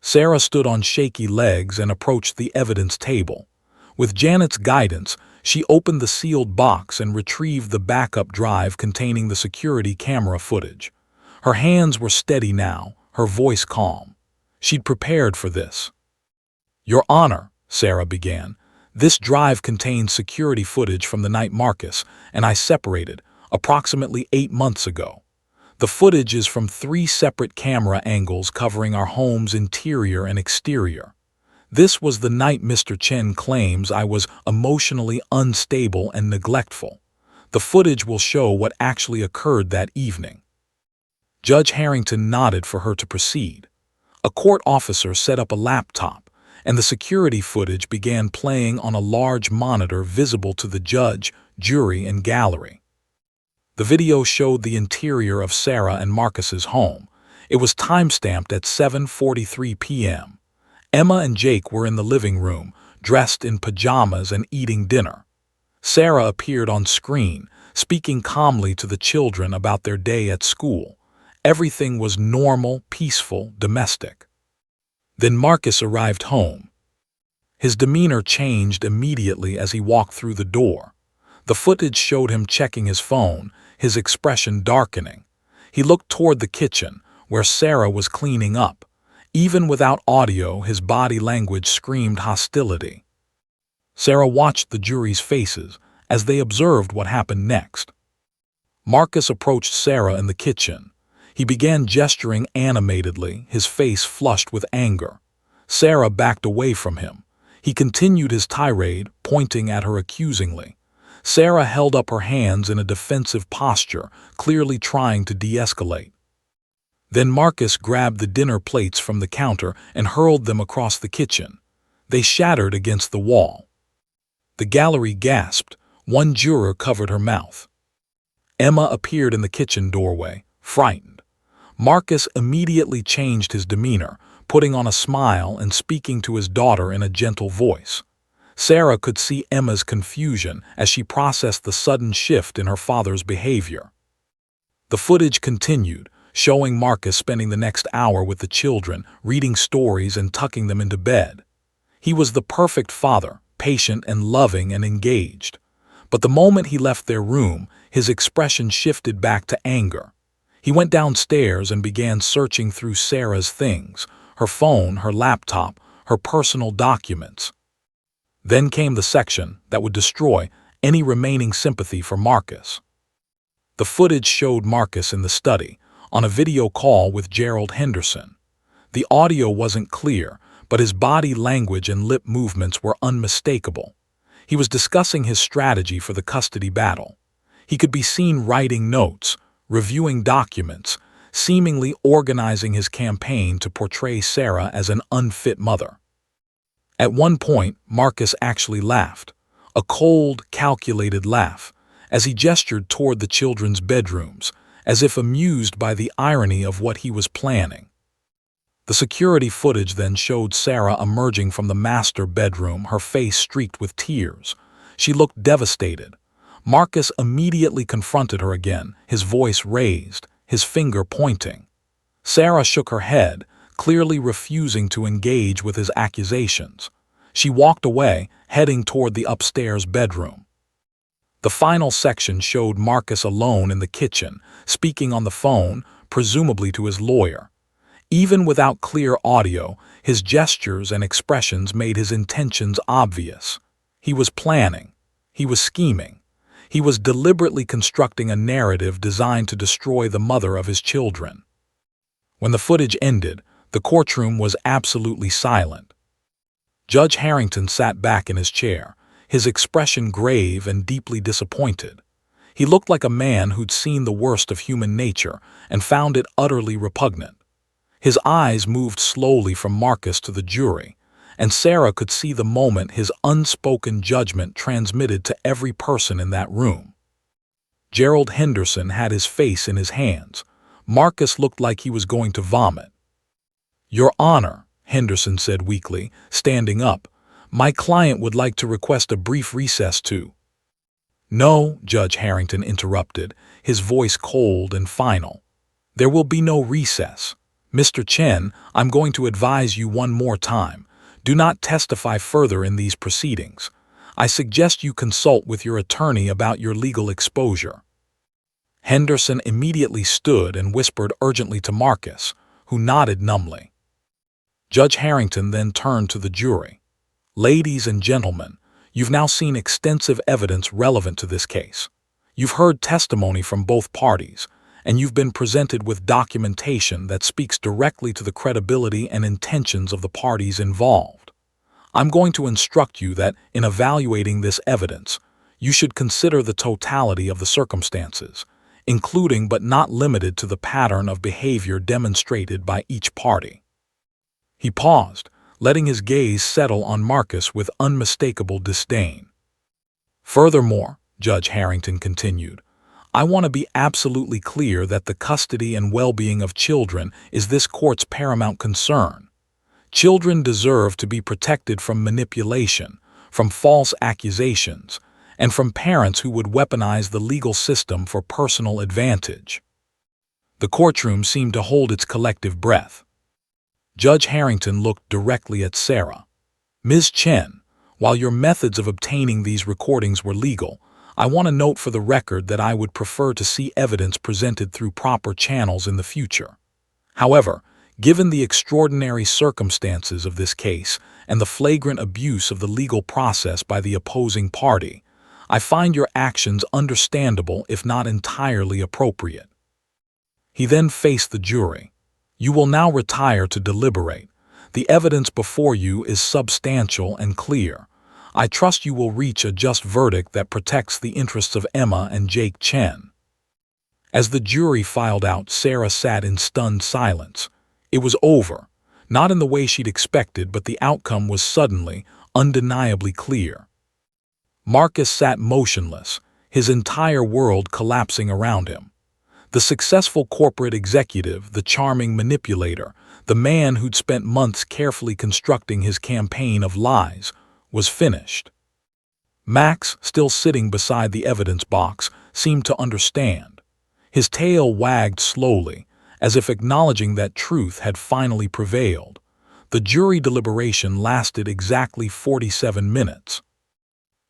Sarah stood on shaky legs and approached the evidence table. With Janet's guidance, she opened the sealed box and retrieved the backup drive containing the security camera footage. Her hands were steady now, her voice calm. She'd prepared for this. "Your Honor," Sarah began, "this drive contains security footage from the night Marcus and I separated, approximately 8 months ago. The footage is from 3 separate camera angles covering our home's interior and exterior. This was the night Mr. Chen claims I was emotionally unstable and neglectful. The footage will show what actually occurred that evening." Judge Harrington nodded for her to proceed. A court officer set up a laptop, and the security footage began playing on a large monitor visible to the judge, jury, and gallery. The video showed the interior of Sarah and Marcus's home. It was time-stamped at 7:43 p.m. Emma and Jake were in the living room, dressed in pajamas and eating dinner. Sarah appeared on screen, speaking calmly to the children about their day at school. Everything was normal, peaceful, domestic. Then Marcus arrived home. His demeanor changed immediately as he walked through the door. The footage showed him checking his phone, his expression darkening. He looked toward the kitchen, where Sarah was cleaning up. Even without audio, his body language screamed hostility. Sarah watched the jury's faces as they observed what happened next. Marcus approached Sarah in the kitchen. He began gesturing animatedly, his face flushed with anger. Sarah backed away from him. He continued his tirade, pointing at her accusingly. Sarah held up her hands in a defensive posture, clearly trying to de-escalate. Then Marcus grabbed the dinner plates from the counter and hurled them across the kitchen. They shattered against the wall. The gallery gasped. One juror covered her mouth. Emma appeared in the kitchen doorway, frightened. Marcus immediately changed his demeanor, putting on a smile and speaking to his daughter in a gentle voice. Sarah could see Emma's confusion as she processed the sudden shift in her father's behavior. The footage continued, showing Marcus spending the next hour with the children, reading stories and tucking them into bed. He was the perfect father, patient and loving and engaged. But the moment he left their room, his expression shifted back to anger. He went downstairs and began searching through Sarah's things, her phone, her laptop, her personal documents. Then came the section that would destroy any remaining sympathy for Marcus. The footage showed Marcus in the study, on a video call with Gerald Henderson. The audio wasn't clear, but his body language and lip movements were unmistakable. He was discussing his strategy for the custody battle. He could be seen writing notes, reviewing documents, seemingly organizing his campaign to portray Sarah as an unfit mother. At one point, Marcus actually laughed, a cold, calculated laugh, as he gestured toward the children's bedrooms, as if amused by the irony of what he was planning. The security footage then showed Sarah emerging from the master bedroom, her face streaked with tears. She looked devastated. Marcus immediately confronted her again, his voice raised, his finger pointing. Sarah shook her head, clearly refusing to engage with his accusations. She walked away, heading toward the upstairs bedroom. The final section showed Marcus alone in the kitchen, speaking on the phone, presumably to his lawyer. Even without clear audio, his gestures and expressions made his intentions obvious. He was planning. He was scheming. He was deliberately constructing a narrative designed to destroy the mother of his children. When the footage ended, the courtroom was absolutely silent. Judge Harrington sat back in his chair, his expression grave and deeply disappointed. He looked like a man who'd seen the worst of human nature and found it utterly repugnant. His eyes moved slowly from Marcus to the jury, and Sarah could see the moment his unspoken judgment transmitted to every person in that room. Gerald Henderson had his face in his hands. Marcus looked like he was going to vomit. "Your Honor," Henderson said weakly, standing up, "my client would like to request a brief recess too." "No," Judge Harrington interrupted, his voice cold and final. "There will be no recess. Mr. Chen, I'm going to advise you one more time. Do not testify further in these proceedings. I suggest you consult with your attorney about your legal exposure." Henderson immediately stood and whispered urgently to Marcus, who nodded numbly. Judge Harrington then turned to the jury. Ladies and gentlemen, you've now seen extensive evidence relevant to this case. You've heard testimony from both parties, and you've been presented with documentation that speaks directly to the credibility and intentions of the parties involved. I'm going to instruct you that, in evaluating this evidence, you should consider the totality of the circumstances, including but not limited to the pattern of behavior demonstrated by each party. He paused, letting his gaze settle on Marcus with unmistakable disdain. Furthermore, Judge Harrington continued, I want to be absolutely clear that the custody and well-being of children is this court's paramount concern. Children deserve to be protected from manipulation, from false accusations, and from parents who would weaponize the legal system for personal advantage. The courtroom seemed to hold its collective breath. Judge Harrington looked directly at Sarah. Ms. Chen, while your methods of obtaining these recordings were legal, I want to note for the record that I would prefer to see evidence presented through proper channels in the future. However, given the extraordinary circumstances of this case and the flagrant abuse of the legal process by the opposing party, I find your actions understandable if not entirely appropriate. He then faced the jury. You will now retire to deliberate. The evidence before you is substantial and clear. I trust you will reach a just verdict that protects the interests of Emma and Jake Chen. As the jury filed out, Sarah sat in stunned silence. It was over, not in the way she'd expected, but the outcome was suddenly, undeniably clear. Marcus sat motionless, his entire world collapsing around him. The successful corporate executive, the charming manipulator, the man who'd spent months carefully constructing his campaign of lies, was finished. Max, still sitting beside the evidence box, seemed to understand. His tail wagged slowly, as if acknowledging that truth had finally prevailed. The jury deliberation lasted exactly 47 minutes.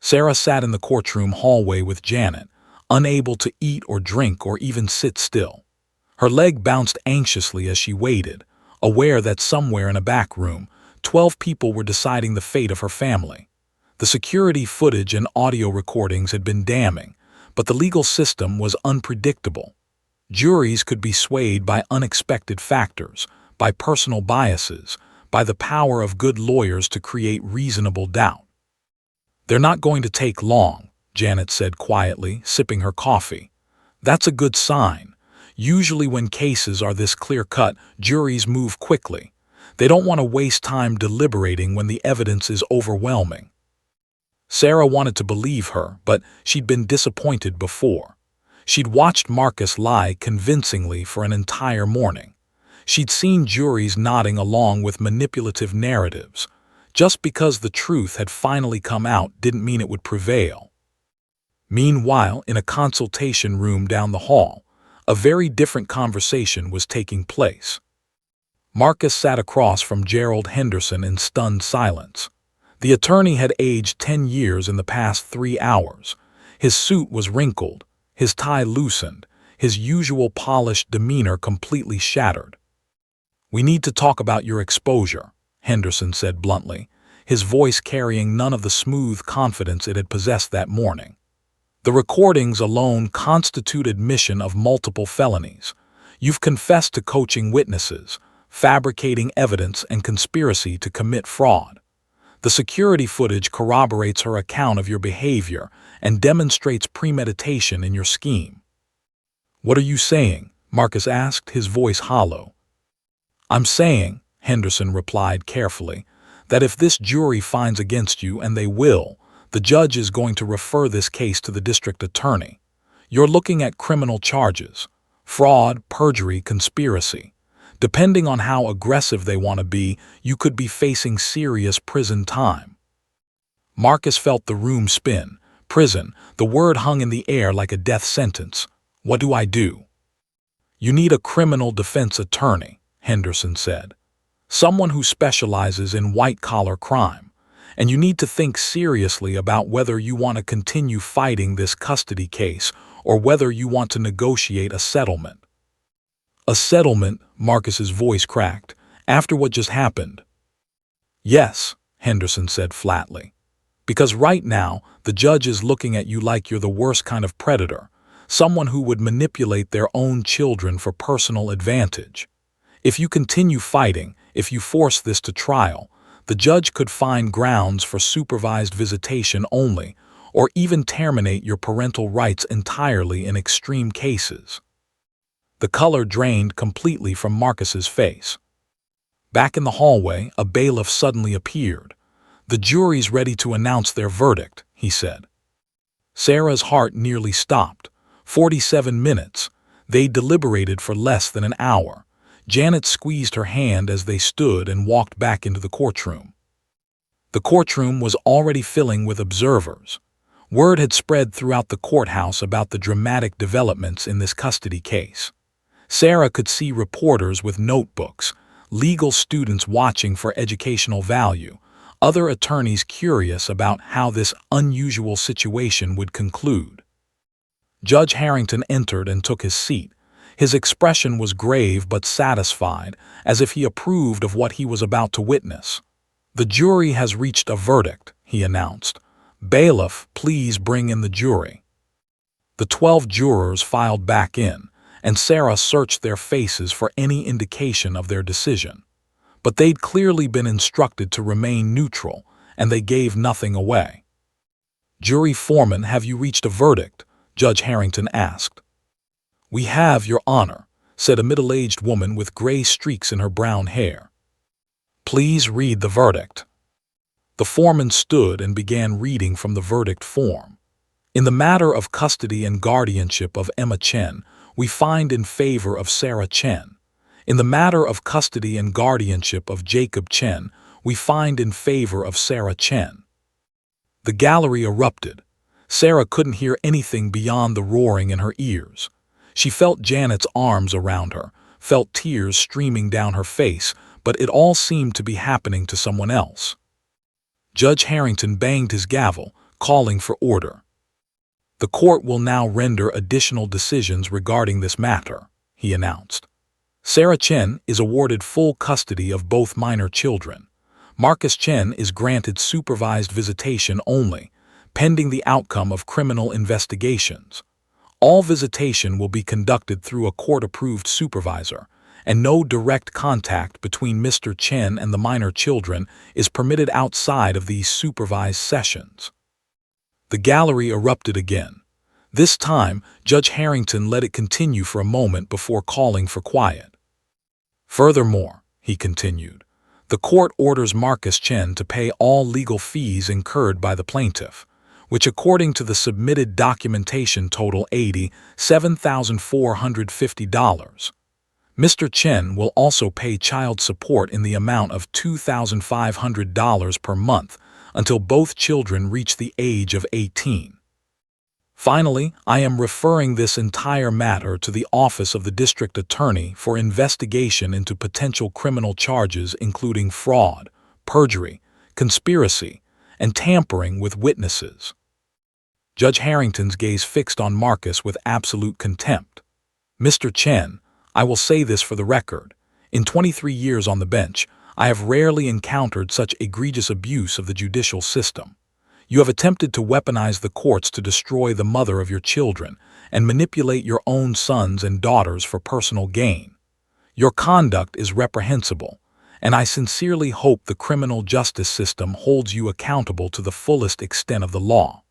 Sarah sat in the courtroom hallway with Janet, unable to eat or drink or even sit still. Her leg bounced anxiously as she waited, aware that somewhere in a back room, 12 people were deciding the fate of her family. The security footage and audio recordings had been damning, but the legal system was unpredictable. Juries could be swayed by unexpected factors, by personal biases, by the power of good lawyers to create reasonable doubt. They're not going to take long, Janet said quietly, sipping her coffee. That's a good sign. Usually when cases are this clear-cut, juries move quickly. They don't want to waste time deliberating when the evidence is overwhelming. Sarah wanted to believe her, but she'd been disappointed before. She'd watched Marcus lie convincingly for an entire morning. She'd seen juries nodding along with manipulative narratives. Just because the truth had finally come out didn't mean it would prevail. Meanwhile, in a consultation room down the hall, a very different conversation was taking place. Marcus sat across from Gerald Henderson in stunned silence. The attorney had aged 10 years in the past 3 hours. His suit was wrinkled, his tie loosened, his usual polished demeanor completely shattered. We need to talk about your exposure, Henderson said bluntly, his voice carrying none of the smooth confidence it had possessed that morning. The recordings alone constitute admission of multiple felonies. You've confessed to coaching witnesses, fabricating evidence, and conspiracy to commit fraud. The security footage corroborates her account of your behavior and demonstrates premeditation in your scheme. What are you saying? Marcus asked, his voice hollow. I'm saying, Henderson replied carefully, that if this jury finds against you, and they will, the judge is going to refer this case to the district attorney. You're looking at criminal charges: fraud, perjury, conspiracy. Depending on how aggressive they want to be, you could be facing serious prison time. Marcus felt the room spin. Prison, the word hung in the air like a death sentence. What do I do? You need a criminal defense attorney, Henderson said. Someone who specializes in white-collar crime. And you need to think seriously about whether you want to continue fighting this custody case or whether you want to negotiate a settlement." "A settlement?" Marcus's voice cracked. "After what just happened?" "Yes," Henderson said flatly. "Because right now, the judge is looking at you like you're the worst kind of predator, someone who would manipulate their own children for personal advantage. If you continue fighting, if you force this to trial, the judge could find grounds for supervised visitation only, or even terminate your parental rights entirely in extreme cases." The color drained completely from Marcus's face. Back in the hallway, a bailiff suddenly appeared. "The jury's ready to announce their verdict," he said. Sarah's heart nearly stopped. 47 minutes. They deliberated for less than an hour. Janet squeezed her hand as they stood and walked back into the courtroom. The courtroom was already filling with observers. Word had spread throughout the courthouse about the dramatic developments in this custody case. Sarah could see reporters with notebooks, legal students watching for educational value, other attorneys curious about how this unusual situation would conclude. Judge Harrington entered and took his seat. His expression was grave but satisfied, as if he approved of what he was about to witness. "The jury has reached a verdict," he announced. "Bailiff, please bring in the jury." The 12 jurors filed back in, and Sarah searched their faces for any indication of their decision. But they'd clearly been instructed to remain neutral, and they gave nothing away. "Jury foreman, have you reached a verdict?" Judge Harrington asked. "We have, Your Honor," said a middle-aged woman with gray streaks in her brown hair. "Please read the verdict." The foreman stood and began reading from the verdict form. "In the matter of custody and guardianship of Emma Chen, we find in favor of Sarah Chen. In the matter of custody and guardianship of Jacob Chen, we find in favor of Sarah Chen." The gallery erupted. Sarah couldn't hear anything beyond the roaring in her ears. She felt Janet's arms around her, felt tears streaming down her face, but it all seemed to be happening to someone else. Judge Harrington banged his gavel, calling for order. "The court will now render additional decisions regarding this matter," he announced. "Sarah Chen is awarded full custody of both minor children. Marcus Chen is granted supervised visitation only, pending the outcome of criminal investigations. All visitation will be conducted through a court-approved supervisor, and no direct contact between Mr. Chen and the minor children is permitted outside of these supervised sessions." The gallery erupted again. This time, Judge Harrington let it continue for a moment before calling for quiet. "Furthermore," he continued, "the court orders Marcus Chen to pay all legal fees incurred by the plaintiff, which according to the submitted documentation total $87,450. Mr. Chen will also pay child support in the amount of $2,500 per month until both children reach the age of 18. Finally, I am referring this entire matter to the Office of the District Attorney for investigation into potential criminal charges including fraud, perjury, conspiracy, and tampering with witnesses." Judge Harrington's gaze fixed on Marcus with absolute contempt. "Mr. Chen, I will say this for the record. In 23 years on the bench, I have rarely encountered such egregious abuse of the judicial system. You have attempted to weaponize the courts to destroy the mother of your children and manipulate your own sons and daughters for personal gain. Your conduct is reprehensible, and I sincerely hope the criminal justice system holds you accountable to the fullest extent of the law."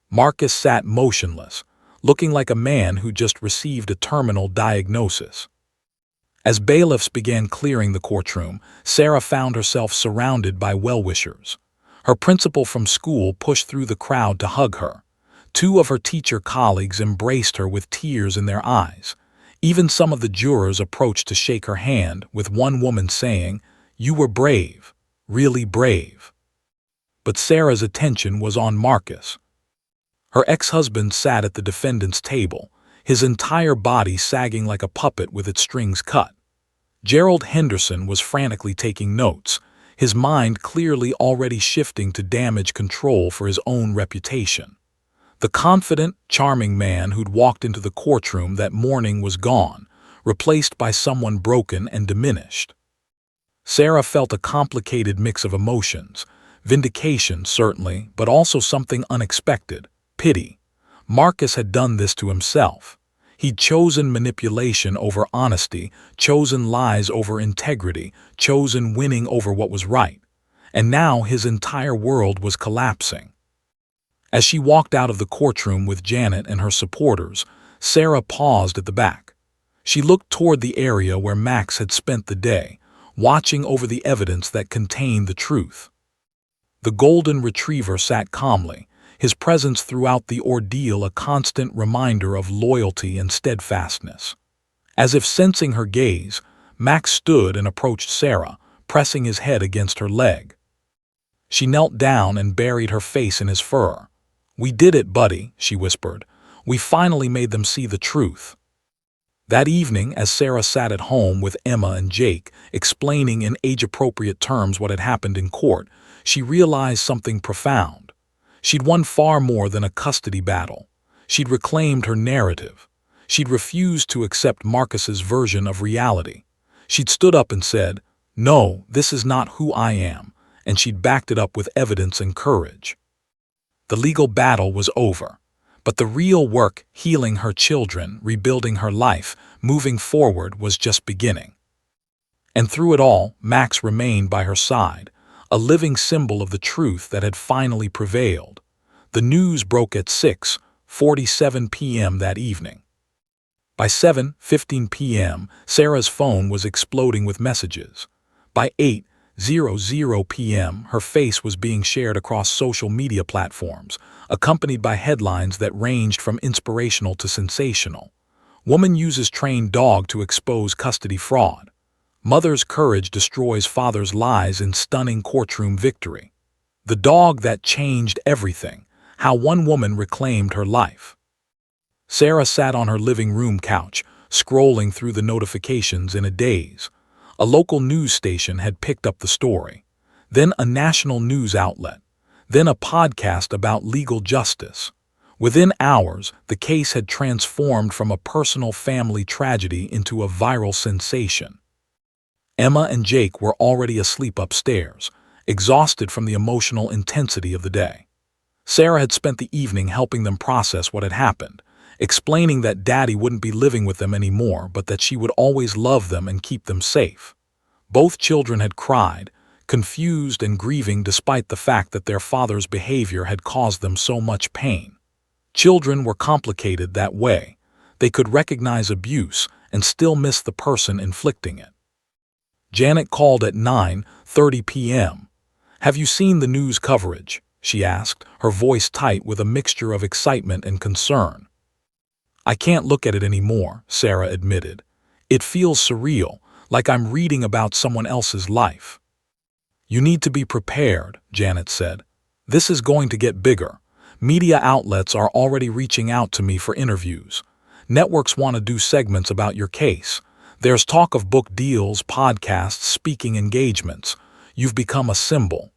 Marcus sat motionless, looking like a man who just received a terminal diagnosis. As bailiffs began clearing the courtroom, Sarah found herself surrounded by well-wishers. Her principal from school pushed through the crowd to hug her. 2 of her teacher colleagues embraced her with tears in their eyes. Even some of the jurors approached to shake her hand, with one woman saying, "You were brave, really brave." But Sarah's attention was on Marcus. Her ex-husband sat at the defendant's table, his entire body sagging like a puppet with its strings cut. Gerald Henderson was frantically taking notes, his mind clearly already shifting to damage control for his own reputation. The confident, charming man who'd walked into the courtroom that morning was gone, replaced by someone broken and diminished. Sarah felt a complicated mix of emotions. Vindication, certainly, but also something unexpected: pity. Marcus had done this to himself. He'd chosen manipulation over honesty, chosen lies over integrity, chosen winning over what was right. And now his entire world was collapsing. As she walked out of the courtroom with Janet and her supporters, Sarah paused at the back. She looked toward the area where Max had spent the day, watching over the evidence that contained the truth. The golden retriever sat calmly, his presence throughout the ordeal a constant reminder of loyalty and steadfastness. As if sensing her gaze, Max stood and approached Sarah, pressing his head against her leg. She knelt down and buried her face in his fur. "We did it, buddy," she whispered. "We finally made them see the truth." That evening, as Sarah sat at home with Emma and Jake, explaining in age-appropriate terms what had happened in court, she realized something profound. She'd won far more than a custody battle. She'd reclaimed her narrative. She'd refused to accept Marcus's version of reality. She'd stood up and said, "No, this is not who I am," and she'd backed it up with evidence and courage. The legal battle was over, but the real work, healing her children, rebuilding her life, moving forward, was just beginning. And through it all, Max remained by her side, a living symbol of the truth that had finally prevailed. The news broke at 6:47 p.m. that evening. By 7:15 p.m., Sarah's phone was exploding with messages. By 8:00 p.m., her face was being shared across social media platforms, accompanied by headlines that ranged from inspirational to sensational. Woman uses trained dog to expose custody fraud. Mother's courage destroys father's lies in stunning courtroom victory. The dog that changed everything: how one woman reclaimed her life. Sarah sat on her living room couch, scrolling through the notifications in a daze. A local news station had picked up the story, then a national news outlet, then a podcast about legal justice. Within hours, the case had transformed from a personal family tragedy into a viral sensation. Emma and Jake were already asleep upstairs, exhausted from the emotional intensity of the day. Sarah had spent the evening helping them process what had happened, explaining that Daddy wouldn't be living with them anymore, but that she would always love them and keep them safe. Both children had cried, confused and grieving despite the fact that their father's behavior had caused them so much pain. Children were complicated that way. They could recognize abuse and still miss the person inflicting it. Janet called at 9:30 p.m. "Have you seen the news coverage?" she asked, her voice tight with a mixture of excitement and concern. "I can't look at it anymore," Sarah admitted. "It feels surreal, like I'm reading about someone else's life." "You need to be prepared," Janet said. "This is going to get bigger. Media outlets are already reaching out to me for interviews. Networks want to do segments about your case. There's talk of book deals, podcasts, speaking engagements. You've become a symbol."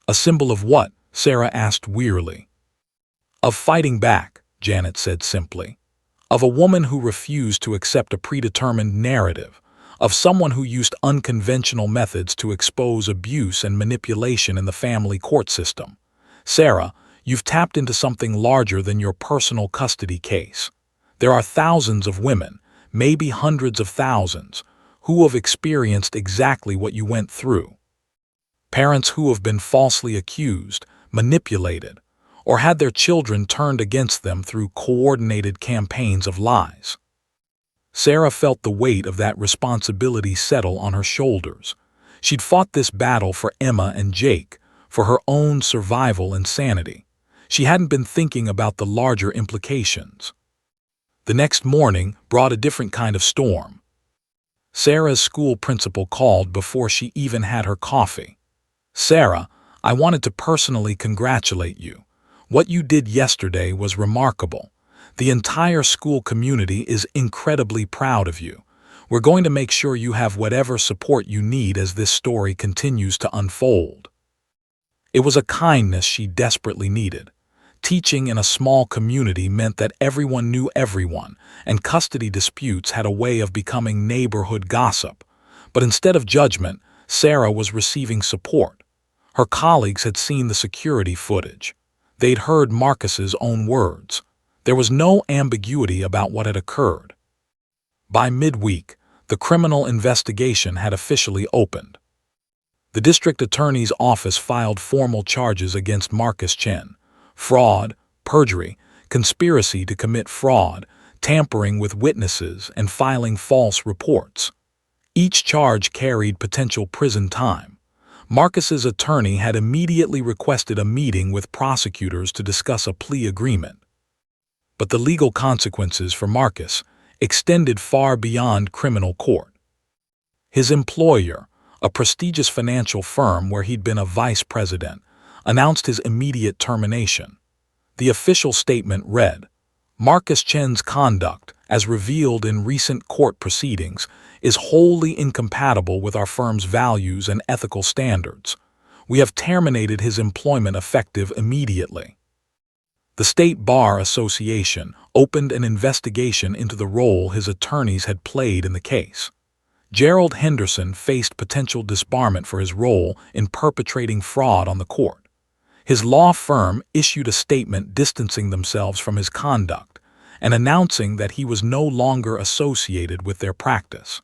"A symbol of what?" Sarah asked wearily. "Of fighting back," Janet said simply. "Of a woman who refused to accept a predetermined narrative. Of someone who used unconventional methods to expose abuse and manipulation in the family court system. Sarah, you've tapped into something larger than your personal custody case. There are thousands of women, maybe hundreds of thousands, who have experienced exactly what you went through. Parents who have been falsely accused, manipulated, or had their children turned against them through coordinated campaigns of lies." Sarah felt the weight of that responsibility settle on her shoulders. She'd fought this battle for Emma and Jake, for her own survival and sanity. She hadn't been thinking about the larger implications. The next morning brought a different kind of storm. Sarah's school principal called before she even had her coffee. "Sarah, I wanted to personally congratulate you. What you did yesterday was remarkable. The entire school community is incredibly proud of you. We're going to make sure you have whatever support you need as this story continues to unfold." It was a kindness she desperately needed. Teaching in a small community meant that everyone knew everyone, and custody disputes had a way of becoming neighborhood gossip. But instead of judgment, Sarah was receiving support. Her colleagues had seen the security footage. They'd heard Marcus's own words. There was no ambiguity about what had occurred. By midweek, the criminal investigation had officially opened. The district attorney's office filed formal charges against Marcus Chen: fraud, perjury, conspiracy to commit fraud, tampering with witnesses, and filing false reports. Each charge carried potential prison time. Marcus's attorney had immediately requested a meeting with prosecutors to discuss a plea agreement. But the legal consequences for Marcus extended far beyond criminal court. His employer, a prestigious financial firm where he'd been a vice president, announced his immediate termination. The official statement read, "Marcus Chen's conduct, as revealed in recent court proceedings, is wholly incompatible with our firm's values and ethical standards. We have terminated his employment effective immediately." The State Bar Association opened an investigation into the role his attorneys had played in the case. Gerald Henderson faced potential disbarment for his role in perpetrating fraud on the court. His law firm issued a statement distancing themselves from his conduct and announcing that he was no longer associated with their practice.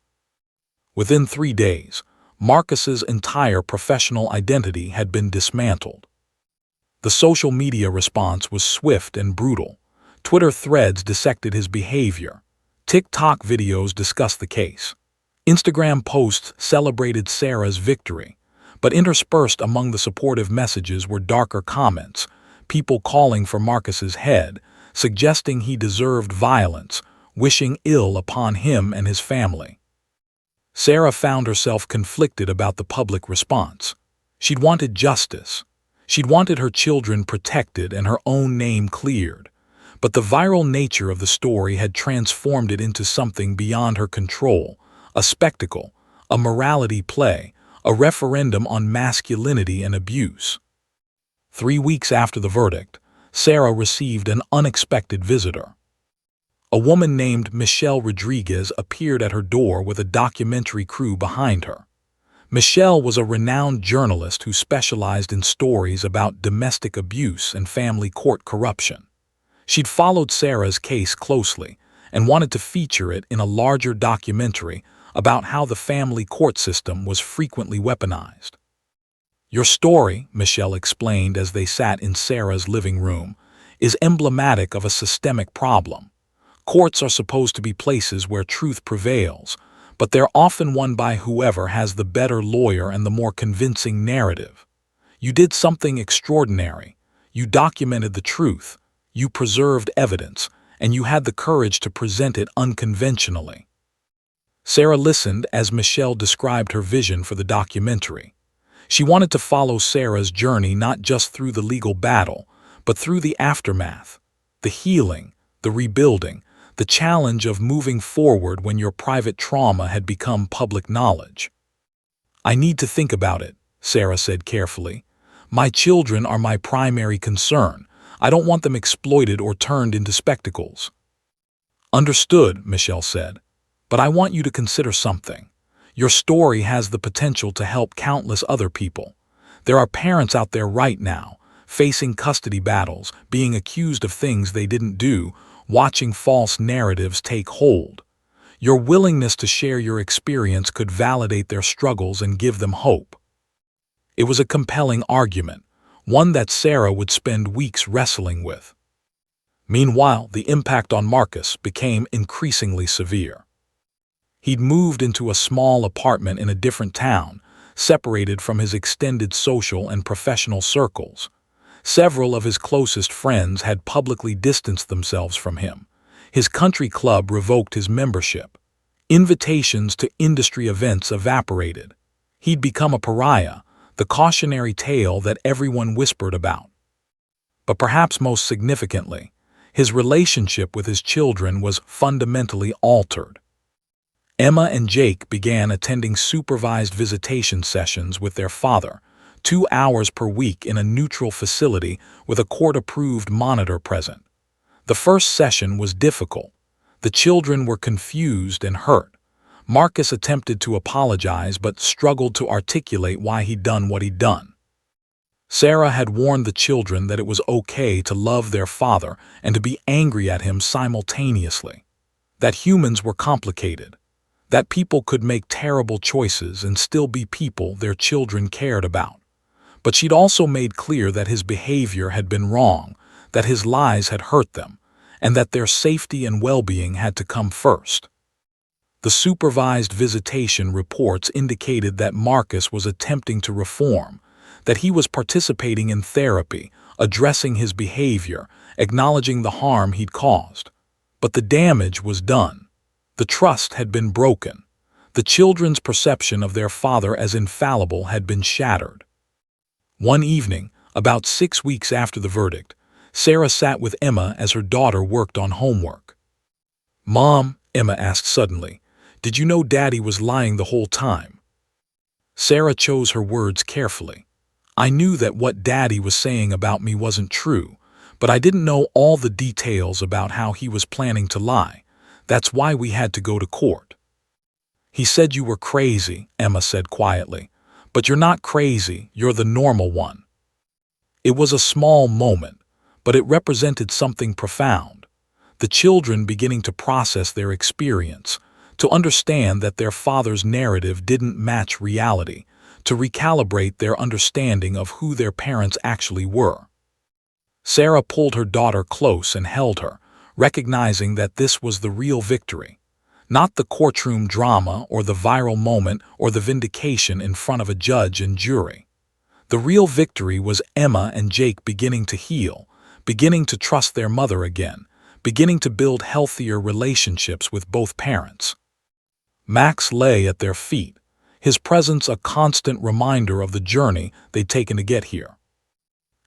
Within 3 days, Marcus's entire professional identity had been dismantled. The social media response was swift and brutal. Twitter threads dissected his behavior. TikTok videos discussed the case. Instagram posts celebrated Sarah's victory. But interspersed among the supportive messages were darker comments, people calling for Marcus's head, suggesting he deserved violence, wishing ill upon him and his family. Sarah found herself conflicted about the public response. She'd wanted justice. She'd wanted her children protected and her own name cleared. But the viral nature of the story had transformed it into something beyond her control, a spectacle, a morality play, a referendum on masculinity and abuse. 3 weeks after the verdict, Sarah received an unexpected visitor. A woman named Michelle Rodriguez appeared at her door with a documentary crew behind her. Michelle was a renowned journalist who specialized in stories about domestic abuse and family court corruption. She'd followed Sarah's case closely and wanted to feature it in a larger documentary about how the family court system was frequently weaponized. "Your story," Michelle explained as they sat in Sarah's living room, "is emblematic of a systemic problem. Courts are supposed to be places where truth prevails, but they're often won by whoever has the better lawyer and the more convincing narrative. You did something extraordinary. You documented the truth, you preserved evidence, and you had the courage to present it unconventionally." Sarah listened as Michelle described her vision for the documentary. She wanted to follow Sarah's journey not just through the legal battle, but through the aftermath, the healing, the rebuilding, the challenge of moving forward when your private trauma had become public knowledge. "I need to think about it," Sarah said carefully. "My children are my primary concern. I don't want them exploited or turned into spectacles." "Understood," Michelle said. "But I want you to consider something. Your story has the potential to help countless other people. There are parents out there right now, facing custody battles, being accused of things they didn't do, watching false narratives take hold. Your willingness to share your experience could validate their struggles and give them hope." It was a compelling argument, one that Sarah would spend weeks wrestling with. Meanwhile, the impact on Marcus became increasingly severe. He'd moved into a small apartment in a different town, separated from his extended social and professional circles. Several of his closest friends had publicly distanced themselves from him. His country club revoked his membership. Invitations to industry events evaporated. He'd become a pariah, the cautionary tale that everyone whispered about. But perhaps most significantly, his relationship with his children was fundamentally altered. Emma and Jake began attending supervised visitation sessions with their father, 2 hours per week in a neutral facility with a court-approved monitor present. The first session was difficult. The children were confused and hurt. Marcus attempted to apologize but struggled to articulate why he'd done what he'd done. Sarah had warned the children that it was okay to love their father and to be angry at him simultaneously. That humans were complicated. That people could make terrible choices and still be people their children cared about. But she'd also made clear that his behavior had been wrong, that his lies had hurt them, and that their safety and well-being had to come first. The supervised visitation reports indicated that Marcus was attempting to reform, that he was participating in therapy, addressing his behavior, acknowledging the harm he'd caused. But the damage was done. The trust had been broken. The children's perception of their father as infallible had been shattered. One evening, about 6 weeks after the verdict, Sarah sat with Emma as her daughter worked on homework. "Mom," Emma asked suddenly, "did you know Daddy was lying the whole time?" Sarah chose her words carefully. "I knew that what Daddy was saying about me wasn't true, but I didn't know all the details about how he was planning to lie. That's why we had to go to court." "He said you were crazy," Emma said quietly. "But you're not crazy, you're the normal one." It was a small moment, but it represented something profound. The children beginning to process their experience, to understand that their father's narrative didn't match reality, to recalibrate their understanding of who their parents actually were. Sarah pulled her daughter close and held her, recognizing that this was the real victory. Not the courtroom drama or the viral moment or the vindication in front of a judge and jury. The real victory was Emma and Jake beginning to heal, beginning to trust their mother again, beginning to build healthier relationships with both parents. Max lay at their feet, his presence a constant reminder of the journey they'd taken to get here.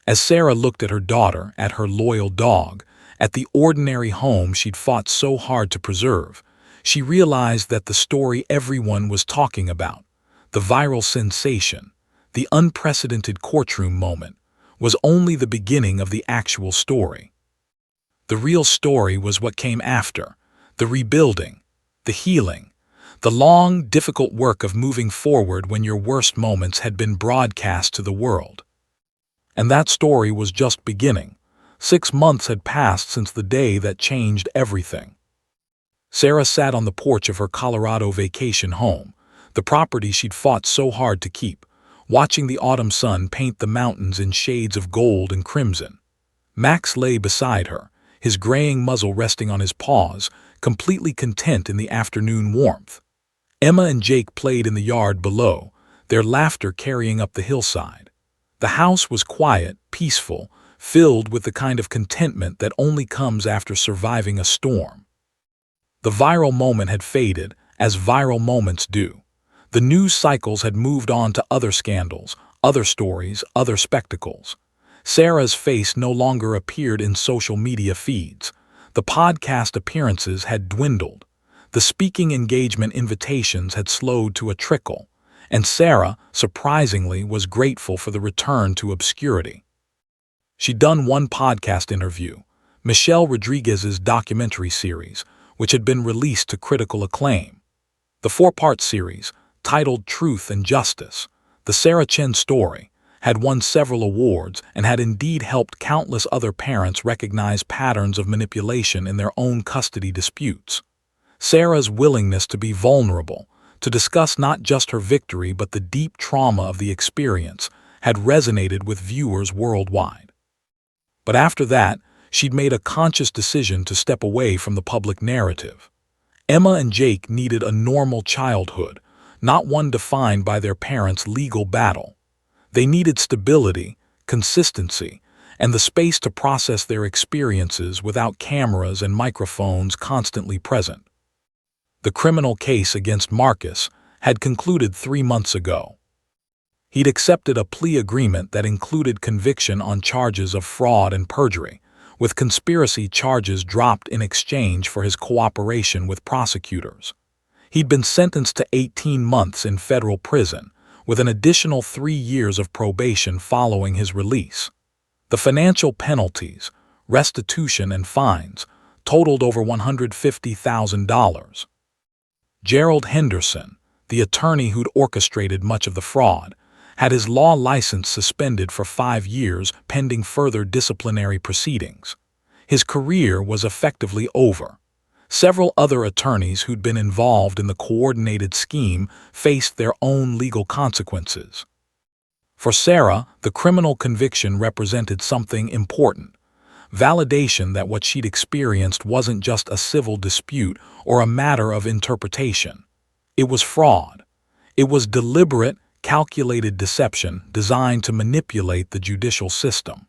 As Sarah looked at her daughter, at her loyal dog, at the ordinary home she'd fought so hard to preserve, she realized that the story everyone was talking about, the viral sensation, the unprecedented courtroom moment, was only the beginning of the actual story. The real story was what came after, the rebuilding, the healing, the long, difficult work of moving forward when your worst moments had been broadcast to the world. And that story was just beginning. 6 months had passed since the day that changed everything. Sarah sat on the porch of her Colorado vacation home, the property she'd fought so hard to keep, watching the autumn sun paint the mountains in shades of gold and crimson. Max lay beside her, his graying muzzle resting on his paws, completely content in the afternoon warmth. Emma and Jake played in the yard below, their laughter carrying up the hillside. The house was quiet, peaceful, filled with the kind of contentment that only comes after surviving a storm. The viral moment had faded, as viral moments do. The news cycles had moved on to other scandals, other stories, other spectacles. Sarah's face no longer appeared in social media feeds. The podcast appearances had dwindled. The speaking engagement invitations had slowed to a trickle. And Sarah, surprisingly, was grateful for the return to obscurity. She'd done one podcast interview, Michelle Rodriguez's documentary series, which had been released to critical acclaim. The 4-part series, titled Truth and Justice, The Sarah Chen Story, had won several awards and had indeed helped countless other parents recognize patterns of manipulation in their own custody disputes. Sarah's willingness to be vulnerable, to discuss not just her victory but the deep trauma of the experience, had resonated with viewers worldwide. But after that, she'd made a conscious decision to step away from the public narrative. Emma and Jake needed a normal childhood, not one defined by their parents' legal battle. They needed stability, consistency, and the space to process their experiences without cameras and microphones constantly present. The criminal case against Marcus had concluded 3 months ago. He'd accepted a plea agreement that included conviction on charges of fraud and perjury, with conspiracy charges dropped in exchange for his cooperation with prosecutors. He'd been sentenced to 18 months in federal prison, with an additional 3 years of probation following his release. The financial penalties, restitution, and fines totaled over $150,000. Gerald Henderson, the attorney who'd orchestrated much of the fraud, had his law license suspended for 5 years pending further disciplinary proceedings. His career was effectively over. Several other attorneys who'd been involved in the coordinated scheme faced their own legal consequences. For Sarah, the criminal conviction represented something important: validation that what she'd experienced wasn't just a civil dispute or a matter of interpretation. It was fraud. It was deliberate, calculated deception designed to manipulate the judicial system.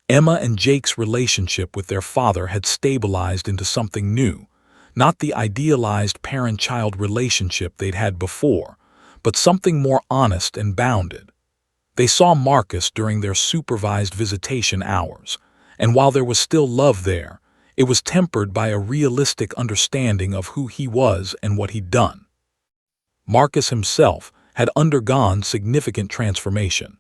Emma and Jake's relationship with their father had stabilized into something new, not the idealized parent-child relationship they'd had before, but something more honest and bounded. They saw Marcus during their supervised visitation hours, and while there was still love there, it was tempered by a realistic understanding of who he was and what he'd done. Marcus himself had undergone significant transformation.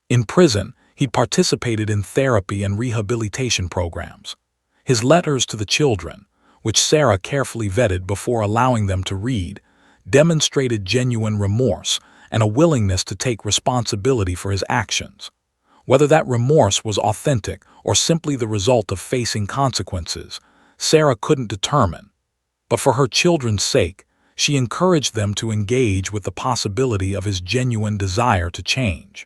In prison, he'd participated in therapy and rehabilitation programs. His letters to the children, which Sarah carefully vetted before allowing them to read, demonstrated genuine remorse and a willingness to take responsibility for his actions. Whether that remorse was authentic or simply the result of facing consequences, Sarah couldn't determine. But for her children's sake, she encouraged them to engage with the possibility of his genuine desire to change.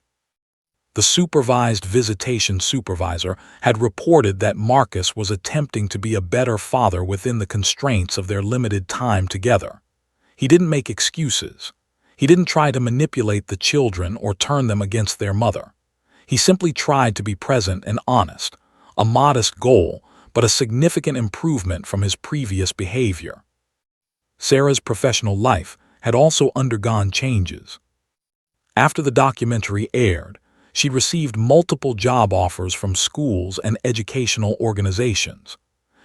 The supervised visitation supervisor had reported that Marcus was attempting to be a better father within the constraints of their limited time together. He didn't make excuses. He didn't try to manipulate the children or turn them against their mother. He simply tried to be present and honest, a modest goal, but a significant improvement from his previous behavior. Sarah's professional life had also undergone changes. After the documentary aired, she received multiple job offers from schools and educational organizations.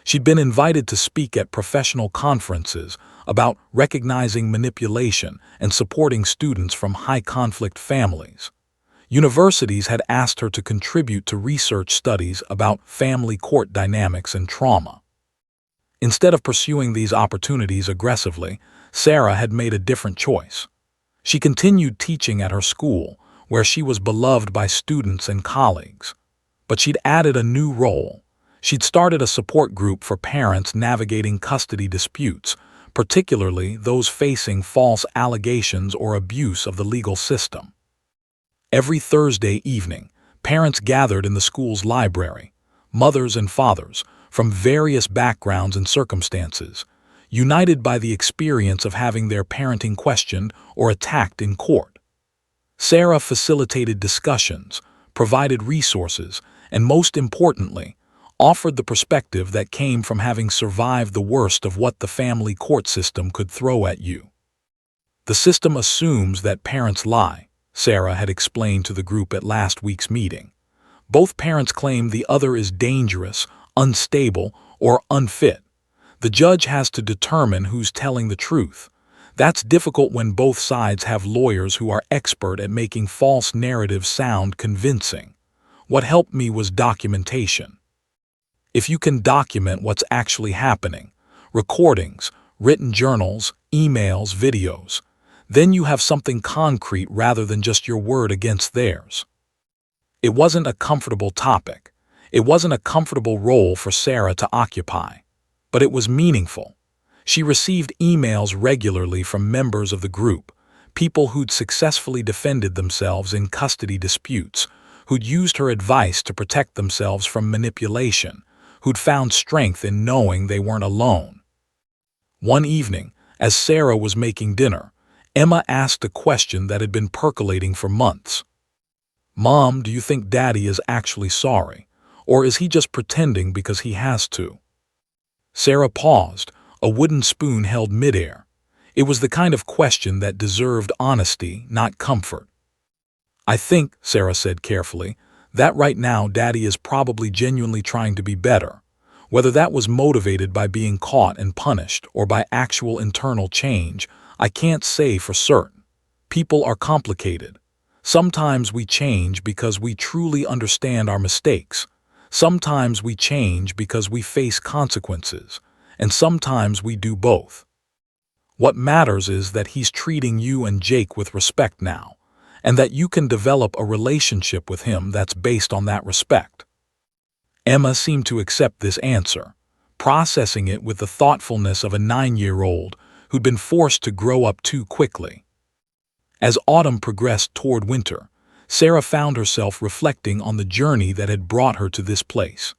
She'd been invited to speak at professional conferences about recognizing manipulation and supporting students from high-conflict families. Universities had asked her to contribute to research studies about family court dynamics and trauma. Instead of pursuing these opportunities aggressively, Sarah had made a different choice. She continued teaching at her school, where she was beloved by students and colleagues. But she'd added a new role. She'd started a support group for parents navigating custody disputes, particularly those facing false allegations or abuse of the legal system. Every Thursday evening, parents gathered in the school's library, mothers and fathers from various backgrounds and circumstances, united by the experience of having their parenting questioned or attacked in court. Sarah facilitated discussions, provided resources, and most importantly, offered the perspective that came from having survived the worst of what the family court system could throw at you. The system assumes that parents lie, Sarah had explained to the group at last week's meeting. Both parents claim the other is dangerous, unstable, or unfit. The judge has to determine who's telling the truth. That's difficult when both sides have lawyers who are expert at making false narratives sound convincing. What helped me was documentation. If you can document what's actually happening, recordings, written journals, emails, videos, then you have something concrete rather than just your word against theirs. It wasn't a comfortable topic. It wasn't a comfortable role for Sarah to occupy, but it was meaningful. She received emails regularly from members of the group, people who'd successfully defended themselves in custody disputes, who'd used her advice to protect themselves from manipulation, who'd found strength in knowing they weren't alone. One evening, as Sarah was making dinner, Emma asked a question that had been percolating for months. "Mom, do you think Daddy is actually sorry, or is he just pretending because he has to?" Sarah paused, a wooden spoon held midair. It was the kind of question that deserved honesty, not comfort. "I think," Sarah said carefully, "that right now Daddy is probably genuinely trying to be better. Whether that was motivated by being caught and punished or by actual internal change, I can't say for certain. People are complicated. Sometimes we change because we truly understand our mistakes. Sometimes we change because we face consequences. And sometimes we do both. What matters is that he's treating you and Jake with respect now, and that you can develop a relationship with him that's based on that respect. Emma seemed to accept this answer, processing it with the thoughtfulness of a 9-year-old who'd been forced to grow up too quickly. As autumn progressed toward winter, Sarah found herself reflecting on the journey that had brought her to this place.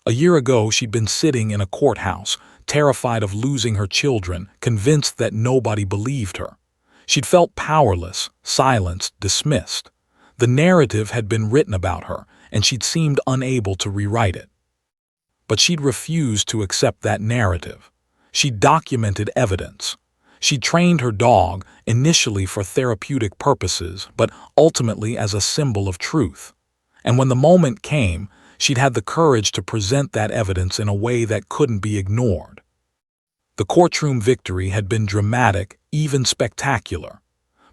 A year ago, she'd been sitting in a courthouse, terrified of losing her children, convinced that nobody believed her. She'd felt powerless, silenced, dismissed. The narrative had been written about her, and she'd seemed unable to rewrite it. But she'd refused to accept that narrative. She'd documented evidence. She trained her dog, initially for therapeutic purposes, but ultimately as a symbol of truth. And when the moment came, she'd had the courage to present that evidence in a way that couldn't be ignored. The courtroom victory had been dramatic, even spectacular.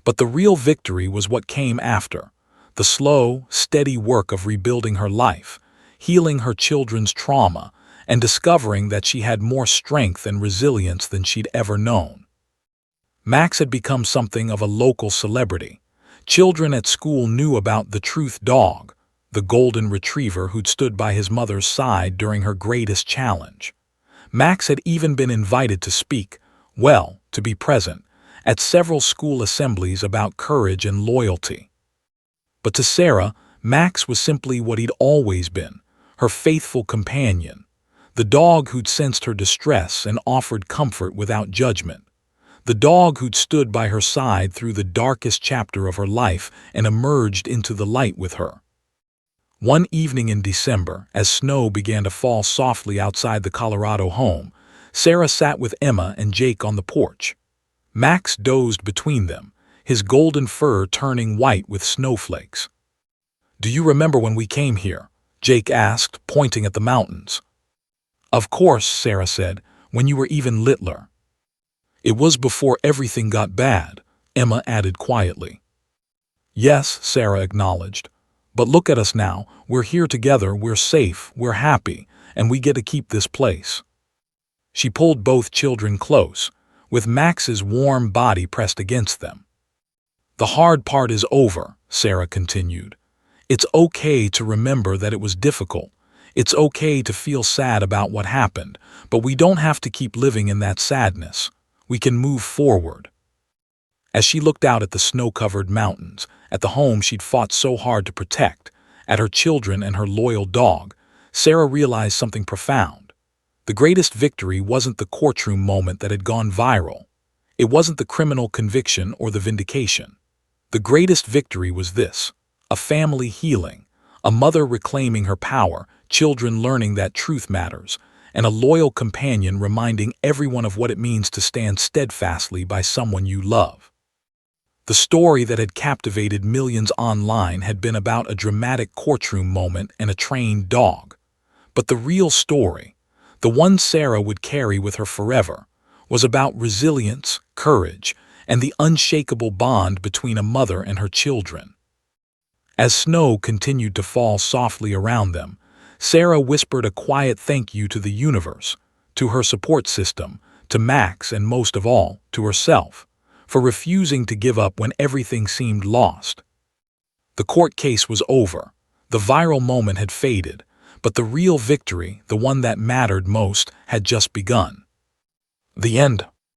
But the real victory was what came after, the slow, steady work of rebuilding her life, healing her children's trauma, and discovering that she had more strength and resilience than she'd ever known. Max had become something of a local celebrity. Children at school knew about the Truth dog, the golden retriever who'd stood by his mother's side during her greatest challenge. Max had even been invited to speak, well, to be present, at several school assemblies about courage and loyalty. But to Sarah, Max was simply what he'd always been, her faithful companion, the dog who'd sensed her distress and offered comfort without judgment, the dog who'd stood by her side through the darkest chapter of her life and emerged into the light with her. One evening in December, as snow began to fall softly outside the Colorado home, Sarah sat with Emma and Jake on the porch. Max dozed between them, his golden fur turning white with snowflakes. "Do you remember when we came here?" Jake asked, pointing at the mountains. "Of course," Sarah said, "when you were even littler." "It was before everything got bad," Emma added quietly. "Yes," Sarah acknowledged. "But look at us now. We're here together, we're safe, we're happy, and we get to keep this place." She pulled both children close, with Max's warm body pressed against them. "The hard part is over," Sarah continued. "It's okay to remember that it was difficult. It's okay to feel sad about what happened, but we don't have to keep living in that sadness. We can move forward." As she looked out at the snow-covered mountains, at the home she'd fought so hard to protect, at her children and her loyal dog, Sarah realized something profound. The greatest victory wasn't the courtroom moment that had gone viral. It wasn't the criminal conviction or the vindication. The greatest victory was this: a family healing, a mother reclaiming her power, children learning that truth matters, and a loyal companion reminding everyone of what it means to stand steadfastly by someone you love. The story that had captivated millions online had been about a dramatic courtroom moment and a trained dog. But the real story, the one Sarah would carry with her forever, was about resilience, courage, and the unshakable bond between a mother and her children. As snow continued to fall softly around them, Sarah whispered a quiet thank you to the universe, to her support system, to Max, and most of all, to herself, for refusing to give up when everything seemed lost. The court case was over. The viral moment had faded, but the real victory, the one that mattered most, had just begun. The end.